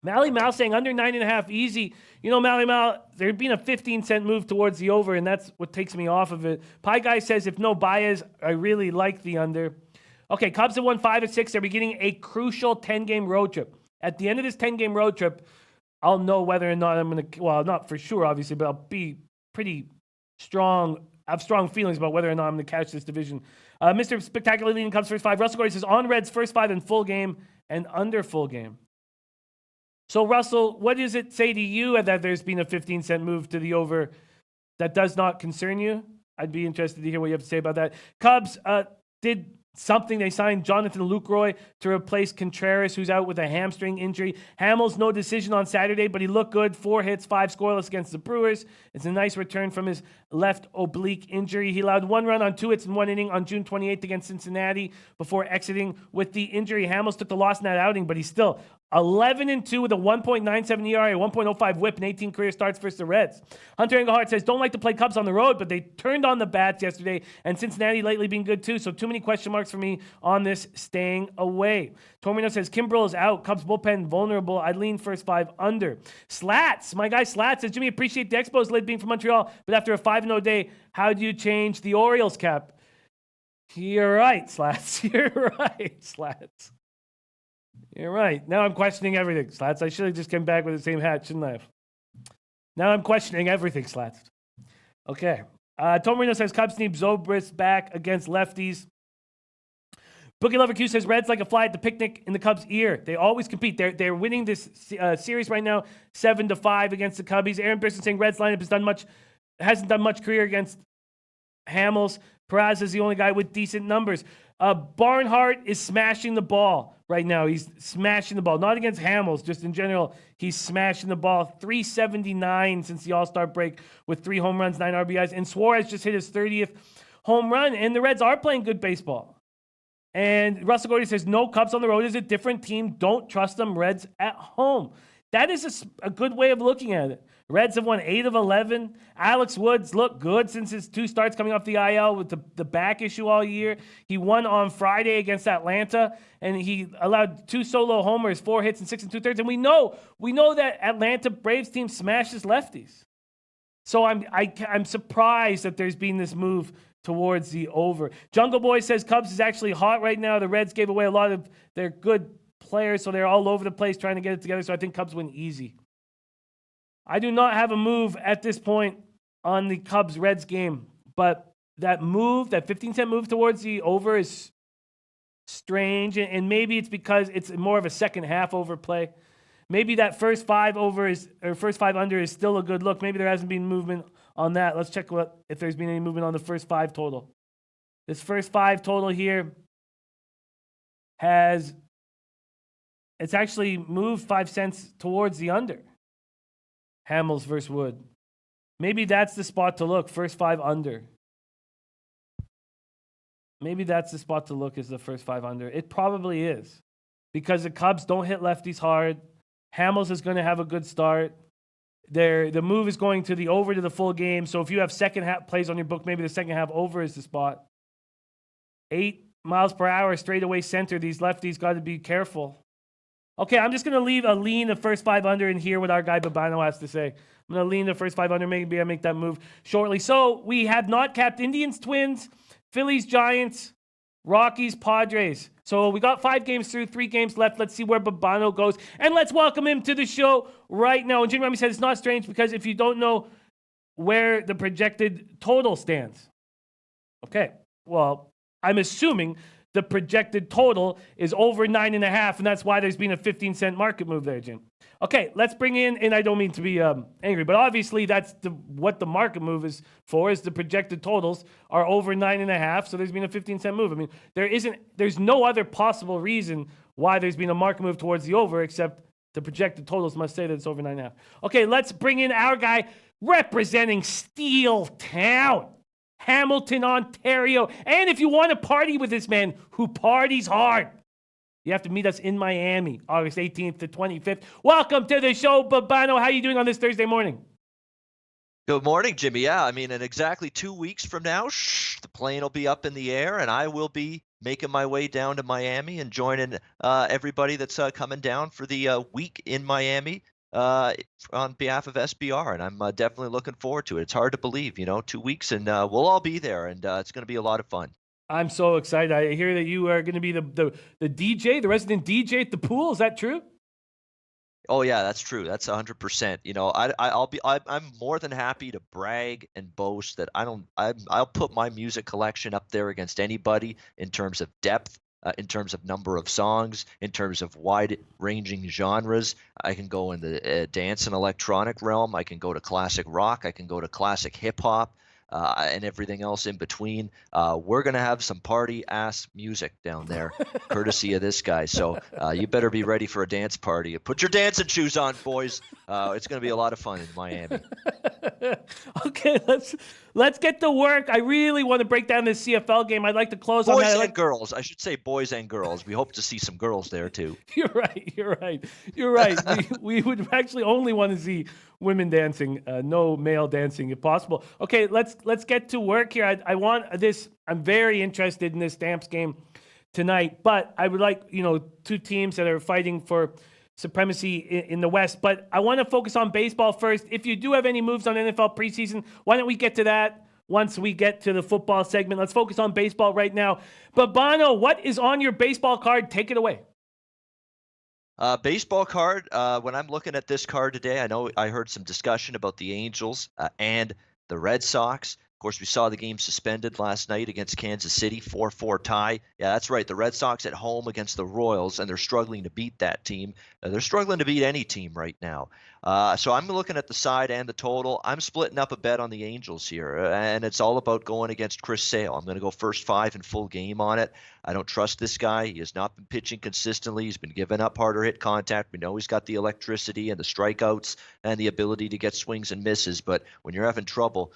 Mally Mal saying under 9.5 easy. You know, Mally Mal, there'd been a 15-cent move towards the over, and that's what takes me off of it. Pie Guy says if no Baez, I really like the under. Okay, Cubs have won 5 of 6. They're beginning a crucial 10-game road trip. At the end of this 10-game road trip, I'll know whether or not I'm going to, well, not for sure, obviously, but I'll be pretty strong. I have strong feelings about whether or not I'm going to catch this division. Mr. Spectacular leading Cubs first 5. Russell Gordy says on Reds first 5 in full game and under full game. So, Russell, what does it say to you that there's been a 15-cent move to the over that does not concern you? I'd be interested to hear what you have to say about that. Cubs did something. They signed Jonathan Lucroy to replace Contreras, who's out with a hamstring injury. Hamels, no decision on Saturday, but he looked good. 4 hits, 5 scoreless against the Brewers. It's a nice return from his left oblique injury. He allowed 1 run on 2 hits in 1 inning on June 28th against Cincinnati before exiting with the injury. Hamels took the loss in that outing, but he's still 11-2 with a 1.97 ERA, 1.05 whip, and 18 career starts versus the Reds. Hunter Engelhardt says, don't like to play Cubs on the road, but they turned on the bats yesterday, and Cincinnati lately been good too, so too many question marks for me on this staying away. Tormino says, Kimbrel is out, Cubs bullpen vulnerable, I'd lean first 5 under. Slats, my guy Slats says, Jimmy, appreciate the Expos late being from Montreal, but after a 5-0 day, how do you change the Orioles cap? You're right, Slats, you're right, Slats. You're right. Now I'm questioning everything, Slats. I should have just come back with the same hat, shouldn't I have? Now I'm questioning everything, Slats. Okay. Tom Marino says Cubs need Zobrist back against lefties. Bookie Lover Q says Reds like a fly at the picnic in the Cubs' ear. They always compete. They're winning this series right now, 7-5 against the Cubbies. Aaron Pearson saying Reds lineup hasn't done much career against Hamels. Perez is the only guy with decent numbers. Barnhart is smashing the ball right now. He's smashing the ball. Not against Hamels, just in general. He's smashing the ball. 379 since the All-Star break with 3 home runs, 9 RBIs. And Suarez just hit his 30th home run. And the Reds are playing good baseball. And Russell Gordy says, no, Cubs on the road is a different team. Don't trust them. Reds at home. That is a good way of looking at it. Reds have won 8 of 11. Alex Woods looked good since his 2 starts coming off the IL with the back issue all year. He won on Friday against Atlanta, and he allowed 2 solo homers, 4 hits, and 6 2/3. And we know that Atlanta Braves team smashes lefties. So I'm surprised that there's been this move towards the over. Jungle Boy says Cubs is actually hot right now. The Reds gave away a lot of their good players, so they're all over the place trying to get it together. So I think Cubs win easy. I do not have a move at this point on the Cubs-Reds game, but that 15-cent move towards the over is strange, and maybe it's because it's more of a second half overplay. Maybe that first 5 under is still a good look. Maybe there hasn't been movement on that. Let's check if there's been any movement on the first 5 total. This first 5 total here it's actually moved 5 cents towards the under. Hamels versus Wood. Maybe that's the spot to look. First 5 under. Maybe that's the spot to look is the first 5 under. It probably is. Because the Cubs don't hit lefties hard. Hamels is going to have a good start. The move is going to the over to the full game. So if you have second half plays on your book, maybe the second half over is the spot. 8 miles per hour straightaway center. These lefties got to be careful. Okay, I'm just going to leave a lean the first 5 under and hear what our guy Babino has to say. I'm going to lean the first 5 under. Maybe I make that move shortly. So we have not capped Indians, Twins, Phillies, Giants, Rockies, Padres. So we got 5 games through, 3 games left. Let's see where Babino goes. And let's welcome him to the show right now. And Jimmy Remy said it's not strange because if you don't know where the projected total stands. Okay, well, I'm assuming the projected total is over 9.5, and that's why there's been a 15-cent market move there, Jim. Okay, let's bring in, and I don't mean to be angry, but obviously that's what the market move is for, is the projected totals are over 9.5, so there's been a 15-cent move. I mean, there's no other possible reason why there's been a market move towards the over except The projected totals must say that it's over 9.5. Okay, let's bring in our guy representing Steel Town, Hamilton, Ontario. And if you want to party with this man who parties hard, you have to meet us in Miami, August 18th to 25th. Welcome to the show, Babino. How are you doing on this Thursday morning? Good morning, Jimmy. Yeah, I mean, in exactly 2 weeks from now, the plane will be up in the air, and I will be making my way down to Miami and joining everybody that's coming down for the week in Miami on behalf of SBR, and I'm definitely looking forward to it. It's hard to believe, 2 weeks, and we'll all be there, and it's going to be a lot of fun. I'm so excited. I hear that you are going to be the DJ, the resident DJ at the pool. Is that true? Oh yeah, that's true. That's 100%. I'm more than happy to brag and boast that I'll put my music collection up there against anybody in terms of depth, in terms of number of songs, in terms of wide-ranging genres. I can go in the dance and electronic realm. I can go to classic rock. I can go to classic hip hop. And everything else in between. We're going to have some party-ass music down there, courtesy of this guy. So you better be ready for a dance party. Put your dancing shoes on, boys. It's going to be a lot of fun in Miami. Okay, let's get to work. I really want to break down this CFL game. I'd like to close boys on that. Boys and girls. I should say boys and girls. We hope to see some girls there, too. You're right. we would actually only want to see women dancing, no male dancing if possible. Okay, let's get to work here. I want this. I'm very interested in this Stamps game tonight, but I would like, two teams that are fighting for supremacy in the West. But I want to focus on baseball first. If you do have any moves on NFL preseason, why don't we get to that once we get to the football segment? Let's focus on baseball right now. Babino, what is on your baseball card? Take it away. Baseball card, when I'm looking at this card today, I know I heard some discussion about the Angels and the Red Sox. Of course, we saw the game suspended last night against Kansas City, 4-4 tie. Yeah, that's right. The Red Sox at home against the Royals, and they're struggling to beat that team. They're struggling to beat any team right now. So I'm looking at the side and the total. I'm splitting up a bet on the Angels here, and it's all about going against Chris Sale. I'm going to go first 5 and full game on it. I don't trust this guy. He has not been pitching consistently. He's been giving up harder hit contact. We know he's got the electricity and the strikeouts and the ability to get swings and misses. But when you're having trouble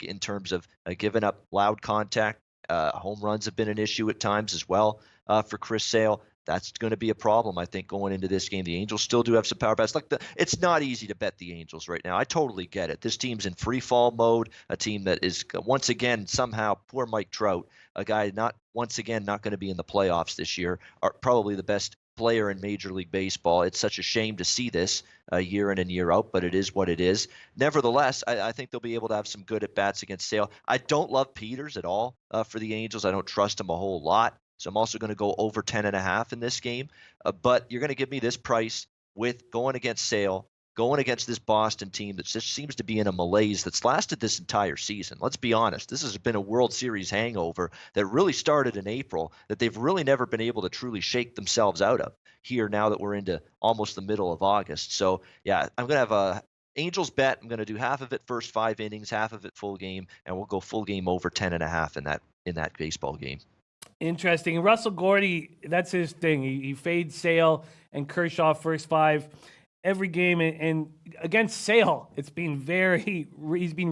in terms of giving up loud contact, home runs have been an issue at times as well for Chris Sale. That's going to be a problem, I think, going into this game. The Angels still do have some power bats. It's not easy to bet the Angels right now. I totally get it. This team's in free fall mode, a team that is, once again, somehow, poor Mike Trout, a guy not going to be in the playoffs this year, are probably the best player in Major League Baseball. It's such a shame to see this year in and year out, but it is what it is. Nevertheless, I think they'll be able to have some good at-bats against Sale. I don't love Peters at all for the Angels. I don't trust him a whole lot. So I'm also going to go over 10.5 in this game. But you're going to give me this price with going against Sale, going against this Boston team that just seems to be in a malaise that's lasted this entire season. Let's be honest. This has been a World Series hangover that really started in April that they've really never been able to truly shake themselves out of here now that we're into almost the middle of August. So, yeah, I'm going to have a Angels bet. I'm going to do half of it first 5 innings, half of it full game, and we'll go full game over 10.5 in that baseball game. Interesting. Russell Gordy, that's his thing. He fades Sale and Kershaw first 5 every game. And against Sale, he's been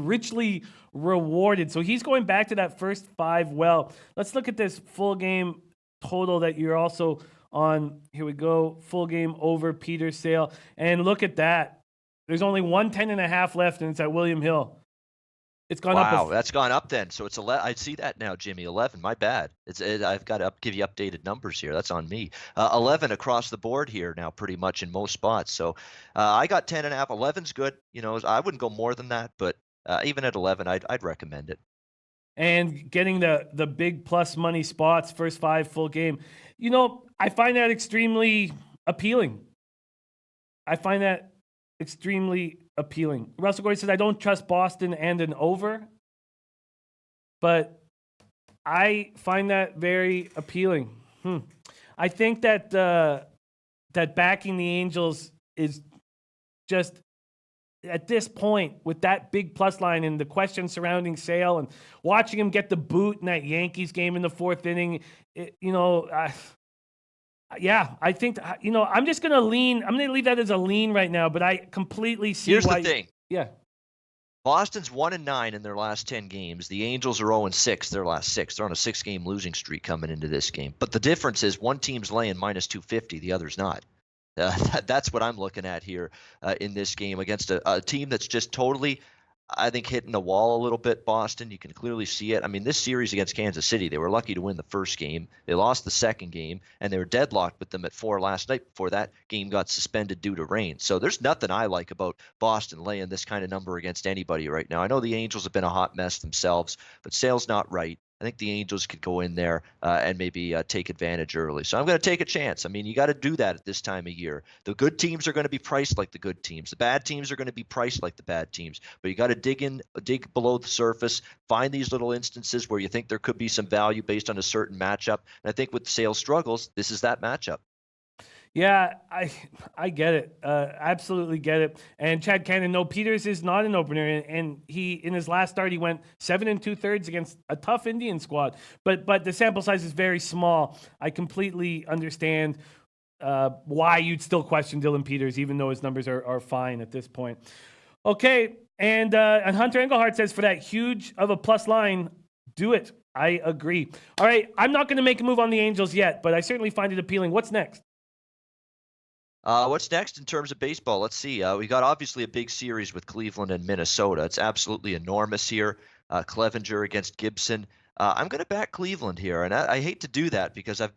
richly rewarded. So he's going back to that first 5 well. Let's look at this full game total that you're also on. Here we go. Full game over Peter Sale. And look at that. There's only 110.5 left, and it's at William Hill. It's gone up. Wow, that's gone up then. So it's 11. I see that now, Jimmy. 11. My bad. I've got to give you updated numbers here. That's on me. 11 across the board here now, pretty much in most spots. So I got 10.5. 11's good. I wouldn't go more than that, but even at 11, I'd recommend it. And getting the big plus money spots, first 5 full game. I find that extremely appealing. Russell Gordy says, I don't trust Boston and an over, but I find that very appealing. I think that that backing the Angels is just, at this point, with that big plus line and the question surrounding Sale and watching him get the boot in that Yankees game in the 4th inning, Yeah, I think, I'm just going to lean. I'm going to leave that as a lean right now, but I completely see Here's why. the thing. Yeah. Boston's 1-9 in their last 10 games. The Angels are 0-6 their last 6. They're on a 6-game losing streak coming into this game. But the difference is one team's laying minus 250, the other's not. That's what I'm looking at here in this game against a team that's just totally, I think, hitting the wall a little bit, Boston. You can clearly see it. I mean, this series against Kansas City, they were lucky to win the first game. They lost the second game, and they were deadlocked with them at 4 last night before that game got suspended due to rain. So there's nothing I like about Boston laying this kind of number against anybody right now. I know the Angels have been a hot mess themselves, but Sale's not right. I think the Angels could go in there and maybe take advantage early. So I'm going to take a chance. I mean, you got to do that at this time of year. The good teams are going to be priced like the good teams. The bad teams are going to be priced like the bad teams. But you got to dig below the surface, find these little instances where you think there could be some value based on a certain matchup. And I think with Sale struggles, this is that matchup. Yeah, I get it. Absolutely get it. And Chad Cannon, no, Peters is not an opener, and he in his last start he went 7 2/3 against a tough Indian squad. But the sample size is very small. I completely understand why you'd still question Dylan Peters, even though his numbers are fine at this point. Okay, and Hunter Engelhardt says for that huge of a plus line, do it. I agree. All right, I'm not going to make a move on the Angels yet, but I certainly find it appealing. What's next? What's next in terms of baseball? Let's see. We got obviously a big series with Cleveland and Minnesota. It's absolutely enormous here. Clevenger against Gibson. I'm going to back Cleveland here, and I hate to do that because I've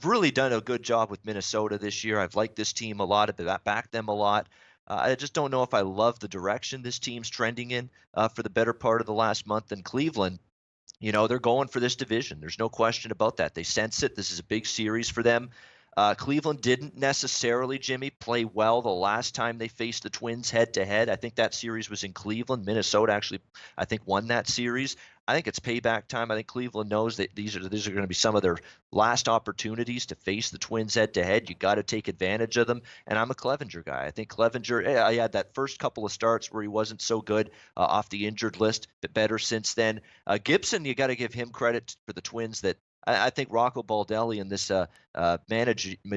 really done a good job with Minnesota this year. I've liked this team a lot. I've backed them a lot. I just don't know if I love the direction this team's trending in for the better part of the last month. And Cleveland, they're going for this division. There's no question about that. They sense it. This is a big series for them. Cleveland didn't necessarily, Jimmy, play well the last time they faced the Twins head-to-head. I think that series was in Cleveland. Minnesota actually, I think, won that series. I think it's payback time. I think Cleveland knows that these are going to be some of their last opportunities to face the Twins head-to-head. You got to take advantage of them, and I'm a Clevenger guy. I think Clevenger, I had that first couple of starts where he wasn't so good off the injured list, but better since then. Gibson, you got to give him credit for the Twins that I think Rocco Baldelli and this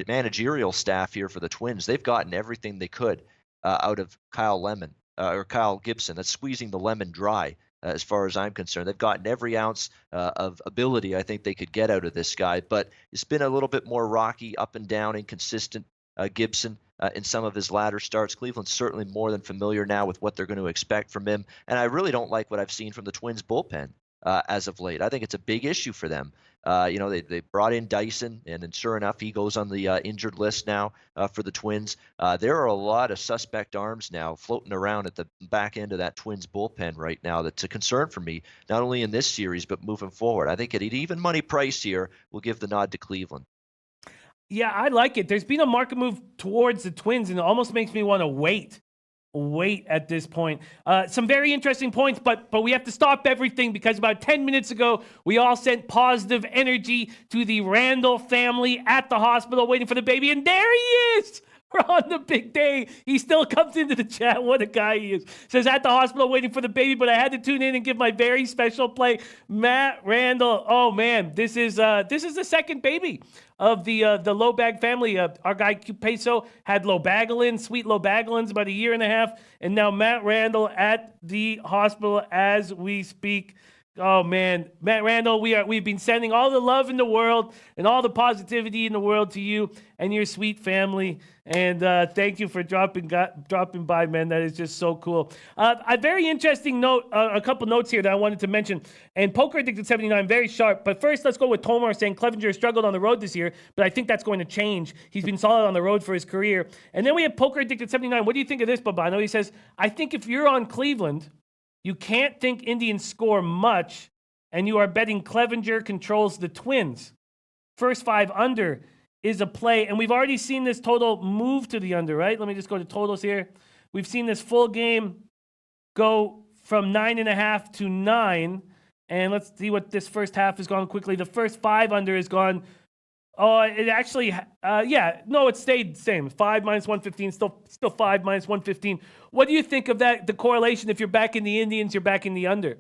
managerial staff here for the Twins, they've gotten everything they could out of Kyle Gibson. That's squeezing the lemon dry as far as I'm concerned. They've gotten every ounce of ability I think they could get out of this guy, but it's been a little bit more rocky, up and down, inconsistent Gibson in some of his latter starts. Cleveland's certainly more than familiar now with what they're going to expect from him, and I really don't like what I've seen from the Twins bullpen as of late. I think it's a big issue for them. They brought in Dyson, and then sure enough, he goes on the injured list now for the Twins. There are a lot of suspect arms now floating around at the back end of that Twins bullpen right now. That's a concern for me, not only in this series, but moving forward. I think at an even money price here, we'll give the nod to Cleveland. Yeah, I like it. There's been a market move towards the Twins, and it almost makes me want to wait at this point. Some very interesting points, but we have to stop everything because about 10 minutes ago, we all sent positive energy to the Randall family at the hospital waiting for the baby, and there he is! We're on the big day. He still comes into the chat. What a guy he is. Says, at the hospital waiting for the baby, but I had to tune in and give my very special play. Matt Randall. Oh, man. This is the second baby of the low bag family. Our guy Q Peso had sweet Lobagalins about a year and a half. And now Matt Randall at the hospital as we speak. Oh, man. Matt Randall, we've been sending all the love in the world and all the positivity in the world to you and your sweet family. And thank you for dropping by, man. That is just so cool. A very interesting note, a couple notes here that I wanted to mention. And Poker Addicted 79, very sharp. But first, let's go with Tomar saying Clevenger struggled on the road this year, but I think that's going to change. He's been solid on the road for his career. And then we have Poker Addicted 79. What do you think of this, Babino? He says, I think if you're on Cleveland, you can't think Indians score much, and you are betting Clevenger controls the Twins. First 5 under is a play, and we've already seen this total move to the under, right? Let me just go to totals here. We've seen this full game go from 9.5 to 9, and let's see what this first half has gone quickly. The first 5 under has gone. Oh, it actually, it stayed the same. 5 minus 115, still 5 minus 115. What do you think of that? The correlation, if you're backing the Indians, you're backing the under.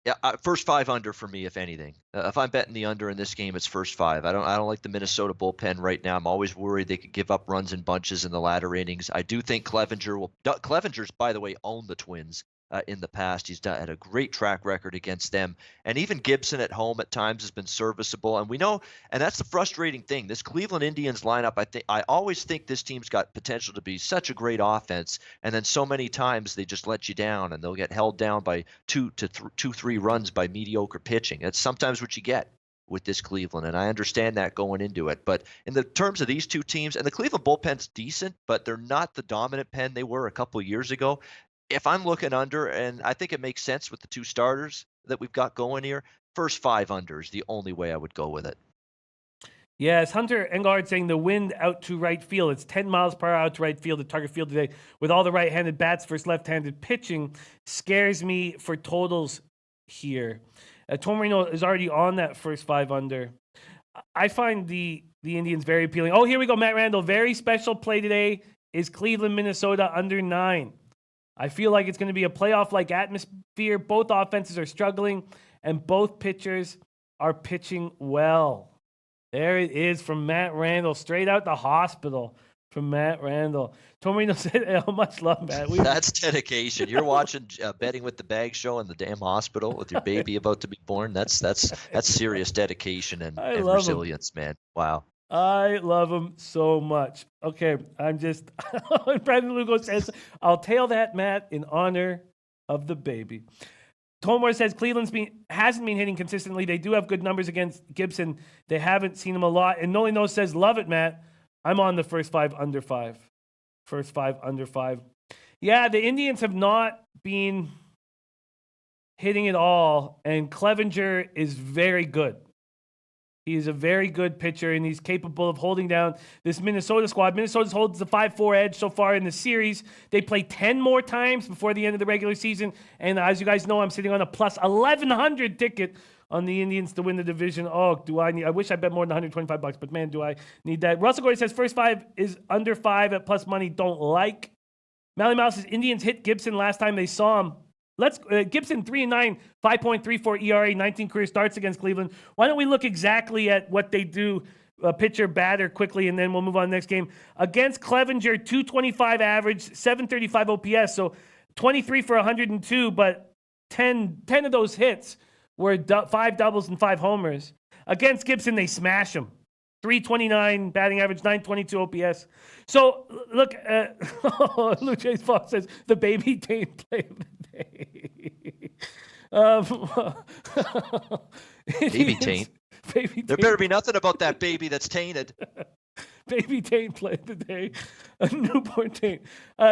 Yeah, first 5 under for me, if anything. If I'm betting the under in this game, it's first 5. I don't like the Minnesota bullpen right now. I'm always worried they could give up runs in bunches in the latter innings. I do think Clevenger's, by the way, owned the Twins in the past. He's had a great track record against them, and even Gibson at home at times has been serviceable. And we know, and that's the frustrating thing. This Cleveland Indians lineup, I always think this team's got potential to be such a great offense, and then so many times they just let you down, and they'll get held down by 3 runs by mediocre pitching. That's sometimes what you get with this Cleveland, and I understand that going into it. But in the terms of these two teams, and the Cleveland bullpen's decent, but they're not the dominant pen they were a couple of years ago. If I'm looking under, and I think it makes sense with the 2 starters that we've got going here, first 5 under is the only way I would go with it. Yes, Hunter Engard saying the wind out to right field. It's 10 miles per hour out to right field at Target Field today with all the right-handed bats versus left-handed pitching. Scares me for totals here. Tom Marino is already on that first 5 under. I find the Indians very appealing. Oh, here we go. Matt Randall, very special play today is Cleveland, Minnesota under 9. I feel like it's going to be a playoff-like atmosphere. Both offenses are struggling, and both pitchers are pitching well. There it is from Matt Randall, straight out the hospital from Matt Randall. Tomino said, "How much love, Matt." That's dedication. You're watching Betting with the Bag show in the damn hospital with your baby about to be born. That's serious dedication and resilience, man. Wow. I love him so much. Okay, I'm just. Brandon Lugo says, "I'll tail that, Matt, in honor of the baby." Tomar says Cleveland's hasn't been hitting consistently. They do have good numbers against Gibson. They haven't seen him a lot. And Noli No says, "Love it, Matt. I'm on the first 5 under 5. First 5 under 5." Yeah, the Indians have not been hitting it all, and Clevenger is very good. He is a very good pitcher, and he's capable of holding down this Minnesota squad. Minnesota holds the 5-4 edge so far in the series. They play 10 more times before the end of the regular season. And as you guys know, I'm sitting on a plus 1,100 ticket on the Indians to win the division. Oh, I wish I bet more than $125, but man, do I need that. Russell Gordon says first 5 is under 5 at plus money. Don't like. Mally Mouse says Indians hit Gibson last time they saw him. Gibson 3-9, 5.34 ERA, 19 career starts against Cleveland. Why don't we look exactly at what they do, pitcher, batter, quickly, and then we'll move on to the next game. Against Clevenger, 225 average, 735 OPS, so 23 for 102, but 10 of those hits were 5 doubles and 5 homers. Against Gibson, they smash him. 329 batting average, 922 OPS. So, look, Luce's Fox says, the baby taint play of the day. Baby taint? There better be nothing about that baby that's tainted. Baby taint play of the day. A newborn taint.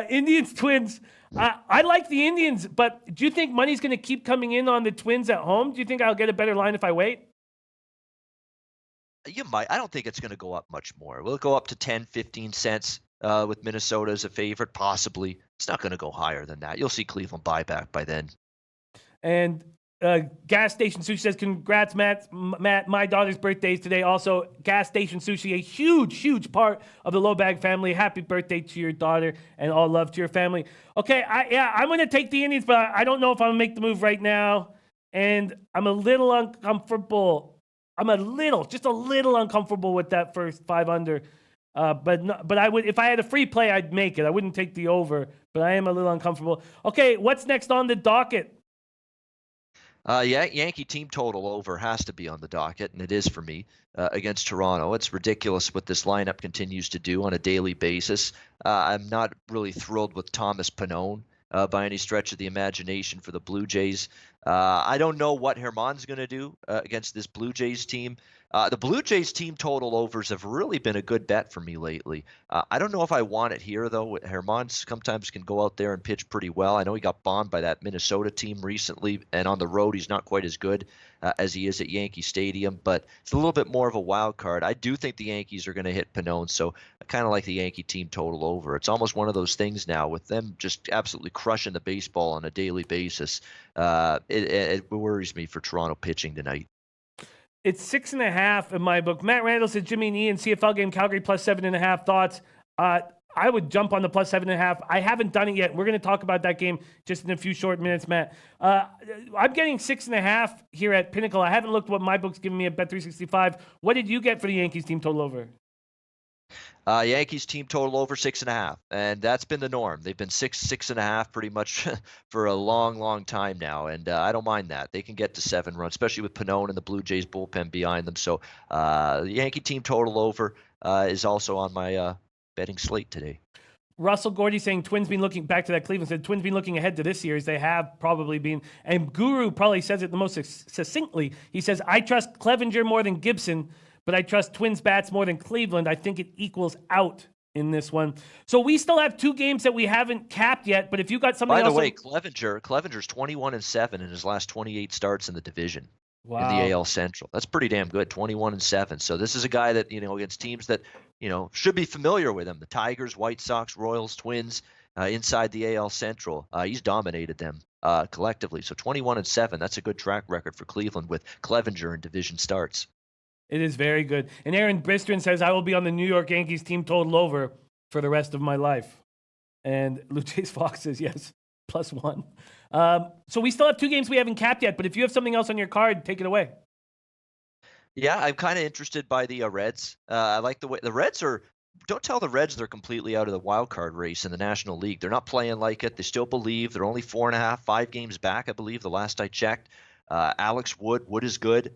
Indians, Twins. I like the Indians, but do you think money's going to keep coming in on the Twins at home? Do you think I'll get a better line if I wait? You might. I don't think it's going to go up much more. Will it go up to 10, 15 cents with Minnesota as a favorite? Possibly. It's not going to go higher than that. You'll see Cleveland buyback by then. And Gas Station Sushi says, congrats, Matt. My daughter's birthday is today. Also, Gas Station Sushi, a huge, huge part of the Low Bag family. Happy birthday to your daughter and all love to your family. Okay, I'm going to take the Indians, but I don't know if I'm going to make the move right now. And I'm a little uncomfortable. Just a little uncomfortable with that first 5 under. But I would, if I had a free play, I'd make it. I wouldn't take the over, but I am a little uncomfortable. Okay, what's next on the docket? Yankee team total over has to be on the docket, and it is for me against Toronto. It's ridiculous what this lineup continues to do on a daily basis. I'm not really thrilled with Thomas Pannone by any stretch of the imagination for the Blue Jays. I don't know what Herman's going to do against this Blue Jays team. The Blue Jays team total overs have really been a good bet for me lately. I don't know if I want it here, though. Herman sometimes can go out there and pitch pretty well. I know he got bombed by that Minnesota team recently, and on the road he's not quite as good as he is at Yankee Stadium, but it's a little bit more of a wild card. I do think the Yankees are going to hit Pannone, so I kind of like the Yankee team total over. It's almost one of those things now with them just absolutely crushing the baseball on a daily basis. It worries me for Toronto pitching tonight. It's 6.5 in my book. Matt Randall said Jimmy and Ian CFL game Calgary plus 7.5 thoughts. I would jump on the plus 7.5. I haven't done it yet. We're going to talk about that game just in a few short minutes, Matt. I'm getting 6.5 here at Pinnacle. I haven't looked what my book's giving me at Bet365. What did you get for the Yankees team total over? Yankees team total over 6.5, and that's been the norm. They've been 6.5 pretty much for a long, long time now, and I don't mind that. They can get to 7 runs, especially with Pannone and the Blue Jays bullpen behind them. So the Yankee team total over is also on my betting slate today. Russell Gordy saying Twins been looking back to that Cleveland said Twins been looking ahead to this series. They have probably been, and Guru probably says it the most succinctly. He says, I trust Clevenger more than Gibson, but I trust Twins bats more than Cleveland. I think it equals out in this one. So we still have 2 games that we haven't capped yet, but if you got something else. By the way, Clevenger's 21-7 in his last 28 starts in the division. Wow. In the AL Central. That's pretty damn good, 21-7. So this is a guy that, against teams that, should be familiar with him. The Tigers, White Sox, Royals, Twins, inside the AL Central. He's dominated them collectively. So 21-7, that's a good track record for Cleveland with Clevenger in division starts. It is very good. And Aaron Bristrin says, I will be on the New York Yankees team total over for the rest of my life. And Luchase Fox says, yes, +1. So we still have 2 games we haven't capped yet, but if you have something else on your card, take it away. Yeah, I'm kind of interested by the Reds. I like the way the Reds are. Don't tell the Reds they're completely out of the wild card race in the National League. They're not playing like it. They still believe. They're only 4.5, 5 games back, I believe, the last I checked. Alex Wood is good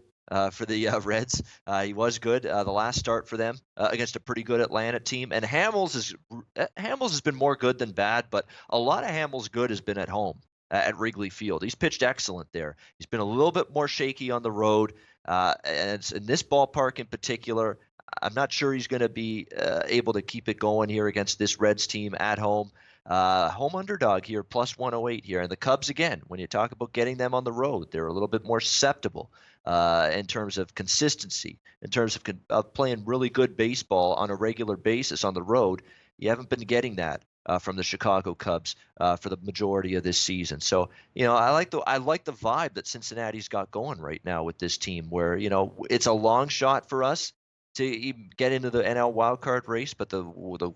for the Reds. He was good the last start for them against a pretty good Atlanta team. And Hamels has been more good than bad, but a lot of Hamels' good has been at home. At Wrigley Field. He's pitched excellent there. He's been a little bit more shaky on the road. And in this ballpark in particular, I'm not sure he's going to be able to keep it going here against this Reds team at home. Home underdog here, +108 here. And the Cubs, again, when you talk about getting them on the road, they're a little bit more susceptible in terms of consistency, in terms of playing really good baseball on a regular basis on the road. You haven't been getting that. From the Chicago Cubs for the majority of this season. So, I like the vibe that Cincinnati's got going right now with this team where, it's a long shot for us to even get into the NL wildcard race, but the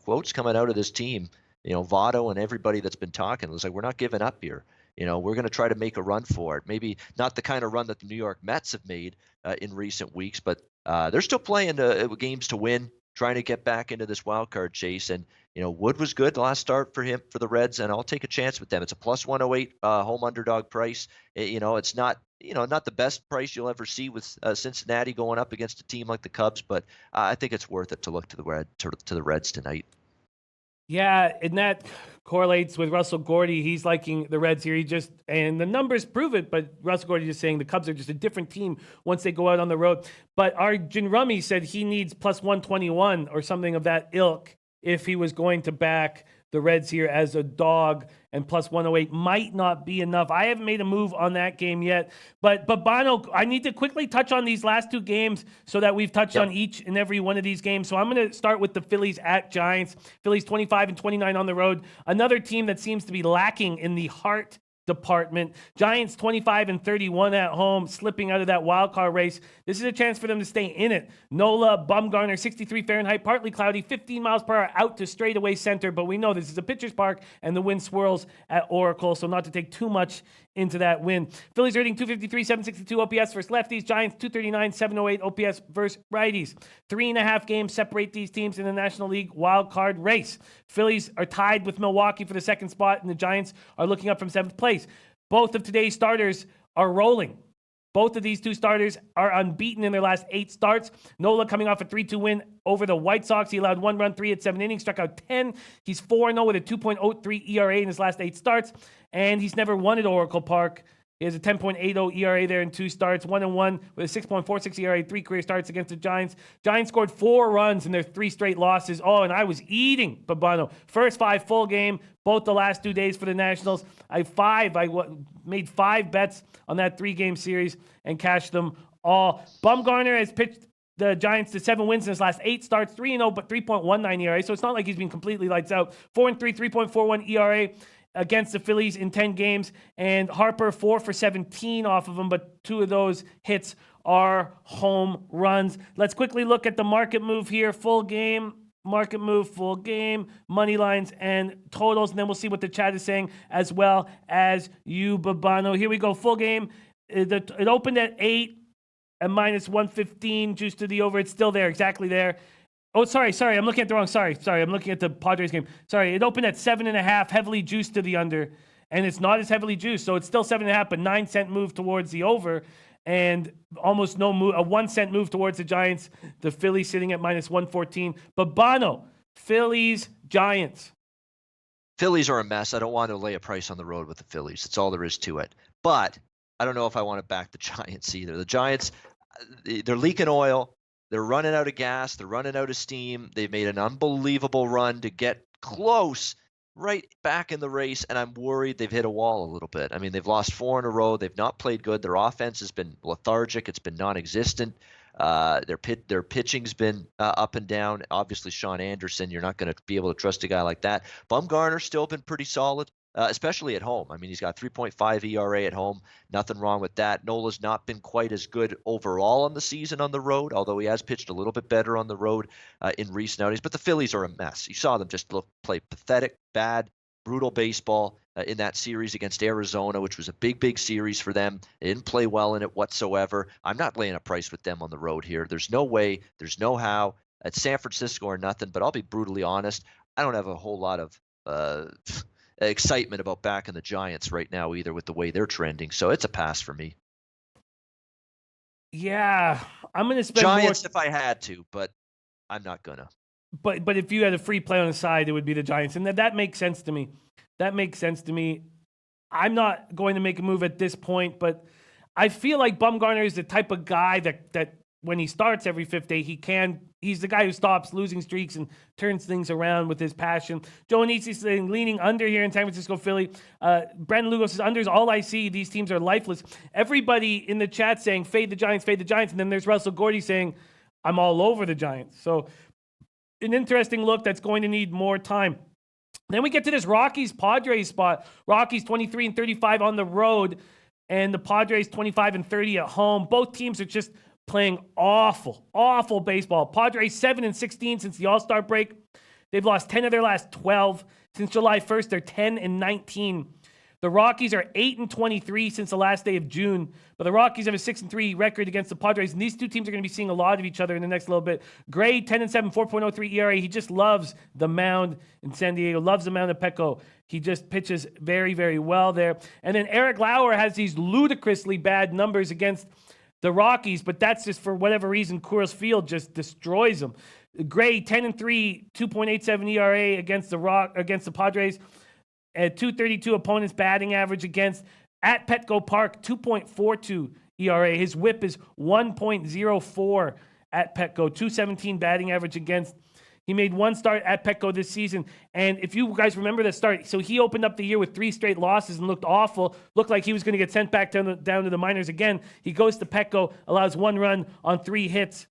quotes coming out of this team, Votto and everybody that's been talking, it's like, we're not giving up here. We're going to try to make a run for it. Maybe not the kind of run that the New York Mets have made in recent weeks, but they're still playing games to win, trying to get back into this wild card chase. And, Wood was good the last start for the Reds, and I'll take a chance with them. It's a +108 home underdog price. It's not, not the best price you'll ever see with Cincinnati going up against a team like the Cubs, but I think it's worth it to look to the Reds tonight. Yeah, and that correlates with Russell Gordy. He's liking the Reds here. And the numbers prove it, but Russell Gordy just saying the Cubs are just a different team once they go out on the road. But Arjun Rummy said he needs +121 or something of that ilk if he was going to back the Reds here as a dog, and +108 might not be enough. I haven't made a move on that game yet. But Babino, I need to quickly touch on these last 2 games so that we've touched on each and every one of these games. So I'm going to start with the Phillies at Giants. Phillies 25-29 on the road. Another team that seems to be lacking in the heart department. Giants 25-31 at home, slipping out of that wild card race. This is a chance for them to stay in it. Nola Bumgarner, 63 Fahrenheit, partly cloudy, 15 miles per hour out to straightaway center, but we know this is a pitcher's park and the wind swirls at Oracle, so not to take too much into that win. Phillies rating 253, 762 OPS versus lefties. Giants 239, 708 OPS versus righties. 3.5 games separate these teams in the National League wild card race. Phillies are tied with Milwaukee for the 2nd spot, and the Giants are looking up from 7th place. Both of today's starters are rolling. Both of these 2 starters are unbeaten in their last 8 starts. Nola coming off a 3-2 win over the White Sox. He allowed 1 run, 3 at 7 innings, struck out 10. He's 4-0 with a 2.03 ERA in his last 8 starts, and he's never won at Oracle Park. He has a 10.80 ERA there in 2 starts, 1-1 with a 6.46 ERA, 3 career starts against the Giants. Giants scored 4 runs in their 3 straight losses. Oh, and I was eating Babano. First 5 full game, both the last 2 days for the Nationals. I made 5 bets on that 3-game series and cashed them all. Bumgarner has pitched the Giants to 7 wins in his last 8 starts, 3-0, but 3.19 ERA. So it's not like he's been completely lights out. 4-3, 3.41 ERA. Against the Phillies in 10 games, and Harper 4 for 17 off of them, but 2 of those hits are home runs. Let's quickly look at the market move here. Full game, market move, full game, money lines, and totals. And then we'll see what the chat is saying as well as you, Babano. Here we go. Full game. It opened at 8 at minus 115. Juice to the over. It's still there. Exactly there. Oh, sorry. I'm looking at the wrong. Sorry. I'm looking at the Padres game. Sorry. It opened at 7.5, heavily juiced to the under. And it's not as heavily juiced. So it's still 7.5, but 9-cent move towards the over. And almost no move, a 1 cent move towards the Giants. The Phillies sitting at minus 114. Babano, Phillies, Giants. Phillies are a mess. I don't want to lay a price on the road with the Phillies. That's all there is to it. But I don't know if I want to back the Giants either. The Giants, they're leaking oil. They're running out of gas. They're running out of steam. They've made an unbelievable run to get close, right back in the race, and I'm worried they've hit a wall a little bit. I mean, they've lost 4 in a row. They've not played good. Their offense has been lethargic. It's been non-existent. Their pitching's been up and down. Obviously, Sean Anderson, you're not going to be able to trust a guy like that. Bumgarner's still been pretty solid, especially at home. I mean, he's got 3.5 ERA at home. Nothing wrong with that. Nola's not been quite as good overall on the season on the road, although he has pitched a little bit better on the road in recent outings. But the Phillies are a mess. You saw them just play pathetic, bad, brutal baseball in that series against Arizona, which was a big series for them. They didn't play well in it whatsoever. I'm not laying a price with them on the road here. There's no way. There's no how. It's San Francisco or nothing, but I'll be brutally honest. I don't have a whole lot of excitement about backing the Giants right now either with the way they're trending. So it's a pass for me. Yeah, I'm going to spend Giants more... if I had to, but I'm not going to. But if you had a free play on the side, it would be the Giants. And that makes sense to me. I'm not going to make a move at this point, but I feel like Bumgarner is the type of guy that when he starts every fifth day, he's the guy who stops losing streaks and turns things around with his passion. Joe Anisi saying leaning under here in San Francisco, Philly. Brandon Lugo says under is all I see. These teams are lifeless. Everybody in the chat saying fade the Giants. And then there's Russell Gordy saying I'm all over the Giants. So an interesting look that's going to need more time. Then we get to this Rockies-Padres spot. Rockies 23-35 on the road, and the Padres 25-30 at home. Both teams are just playing awful baseball. Padres 7-16 since the All-Star break. They've lost 10 of their last 12. Since July 1st, they're 10-19. The Rockies are 8-23 since the last day of June, but the Rockies have a 6-3 record against the Padres, and these two teams are going to be seeing a lot of each other in the next little bit. Gray, 10-7, 4.03 ERA. He just loves the mound in San Diego, loves the mound at Petco. He just pitches very well there. And then Eric Lauer has these ludicrously bad numbers against the Rockies, but that's just for whatever reason, Coors Field just destroys them. Gray, 10-3, 2.87 ERA against the Padres. At 232 opponents batting average against at Petco Park, 2.42 ERA. His whip is 1.04 at Petco, 217 batting average against. He made one start at Petco this season. And if you guys remember the start, so he opened up the year with 3 straight losses and looked awful, looked like he was going to get sent back down to the minors again. He goes to Petco, allows 1 run on 3 hits,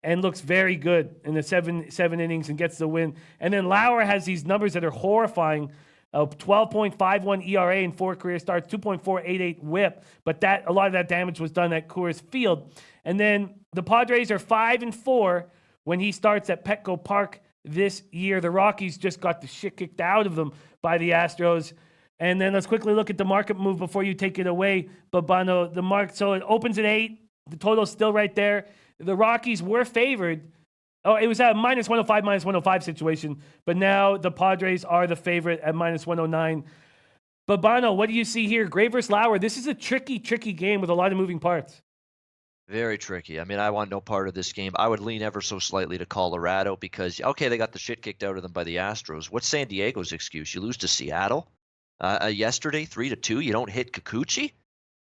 and looks very good in the seven innings and gets the win. And then Lauer has these numbers that are horrifying. 12.51 ERA in 4 career starts, 2.488 whip, but a lot of that damage was done at Coors Field. And then the Padres are 5-4 when he starts at Petco Park this year. The Rockies just got the shit kicked out of them by the Astros. And then let's quickly look at the market move before you take it away, Babano. So it opens at 8. The total's still right there. The Rockies were favored. Oh, it was at a minus 105 situation, but now the Padres are the favorite at minus 109. Babano, what do you see here? Gray versus Lauer. This is a tricky game with a lot of moving parts. Very tricky. I mean, I want no part of this game. I would lean ever so slightly to Colorado because, okay, they got the shit kicked out of them by the Astros. What's San Diego's excuse? You lose to Seattle yesterday, 3-2. You don't hit Kikuchi?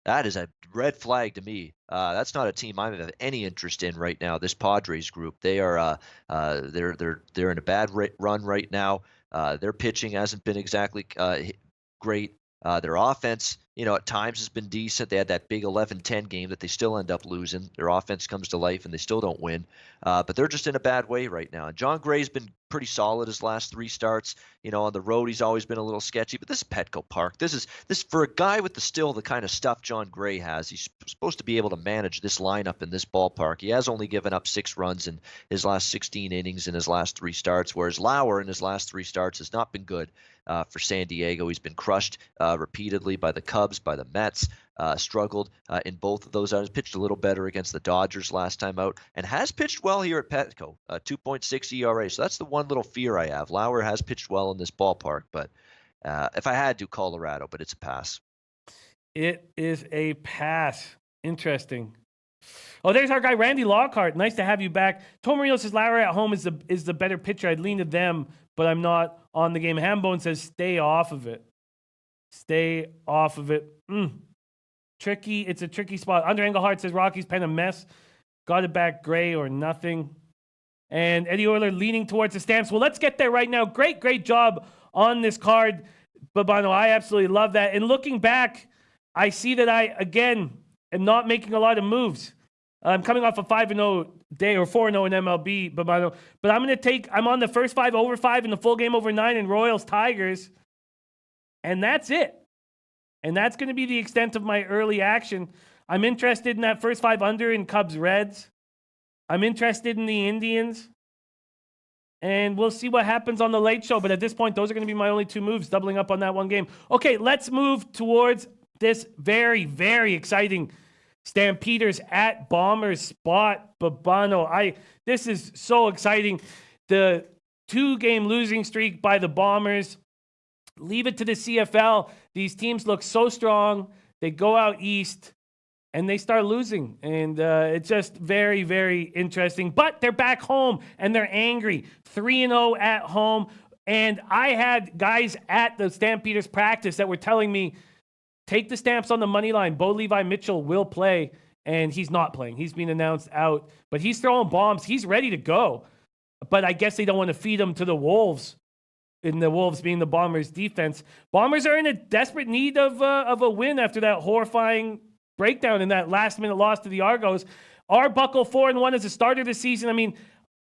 That is a red flag to me. That's not a team I have any interest in right now. This Padres group, they are they're in a bad run right now. Their pitching hasn't been exactly great. Their offense at times has been decent. They had that big 11-10 game that they still end up losing. Their offense comes to life and they still don't win. But they're just in a bad way right now. And John Gray's been pretty solid his last 3 starts. On the road he's always been a little sketchy. But this is Petco Park. This for a guy with the kind of stuff John Gray has. He's supposed to be able to manage this lineup in this ballpark. He has only given up 6 runs in his last 16 innings in his last 3 starts, whereas Lauer in his last 3 starts has not been good. For San Diego, he's been crushed repeatedly by the Cubs, by the Mets, struggled in both of those outings, pitched a little better against the Dodgers last time out, and has pitched well here at Petco, 2.6 ERA. So that's the one little fear I have. Lauer has pitched well in this ballpark, but if I had to, Colorado, but it's a pass. It is a pass. Interesting. Oh, there's our guy, Randy Lockhart. Nice to have you back. Tom Marino says Lauer at home is the better pitcher. I'd lean to them, but I'm not on the game. Hambone says stay off of it. Stay off of it. Tricky. It's a tricky spot. Under Engelhardt says Rockies pen a mess. Got it back, Gray or nothing. And Eddie Euler leaning towards the Stamps. Well, let's get there right now. Great job on this card, Babino. I absolutely love that. And looking back, I see that I, again, am not making a lot of moves. I'm coming off a 5-0 day or 4-0 in MLB, but I'm on the first 5 over 5 and the full game over 9 in Royals Tigers. And that's it. And that's going to be the extent of my early action. I'm interested in that first 5 under in Cubs Reds. I'm interested in the Indians. And we'll see what happens on the late show. But at this point, those are going to be my only 2 moves, doubling up on that one game. Okay, let's move towards this very, very exciting Stampeders at Bombers spot. Babino, this is so exciting. The 2-game losing streak by the Bombers. Leave it to the CFL. These teams look so strong. They go out east and they start losing. And it's just very, very interesting. But they're back home and they're angry. 3-0 at home. And I had guys at the Stampeders practice that were telling me, take the Stamps on the money line. Bo Levi Mitchell will play, and he's not playing. He's been announced out, but he's throwing bombs. He's ready to go. But I guess they don't want to feed him to the Wolves, and the Wolves being the Bombers' defense. Bombers are in a desperate need of a win after that horrifying breakdown in that last-minute loss to the Argos. Arbuckle 4-1 as a starter this season. I mean,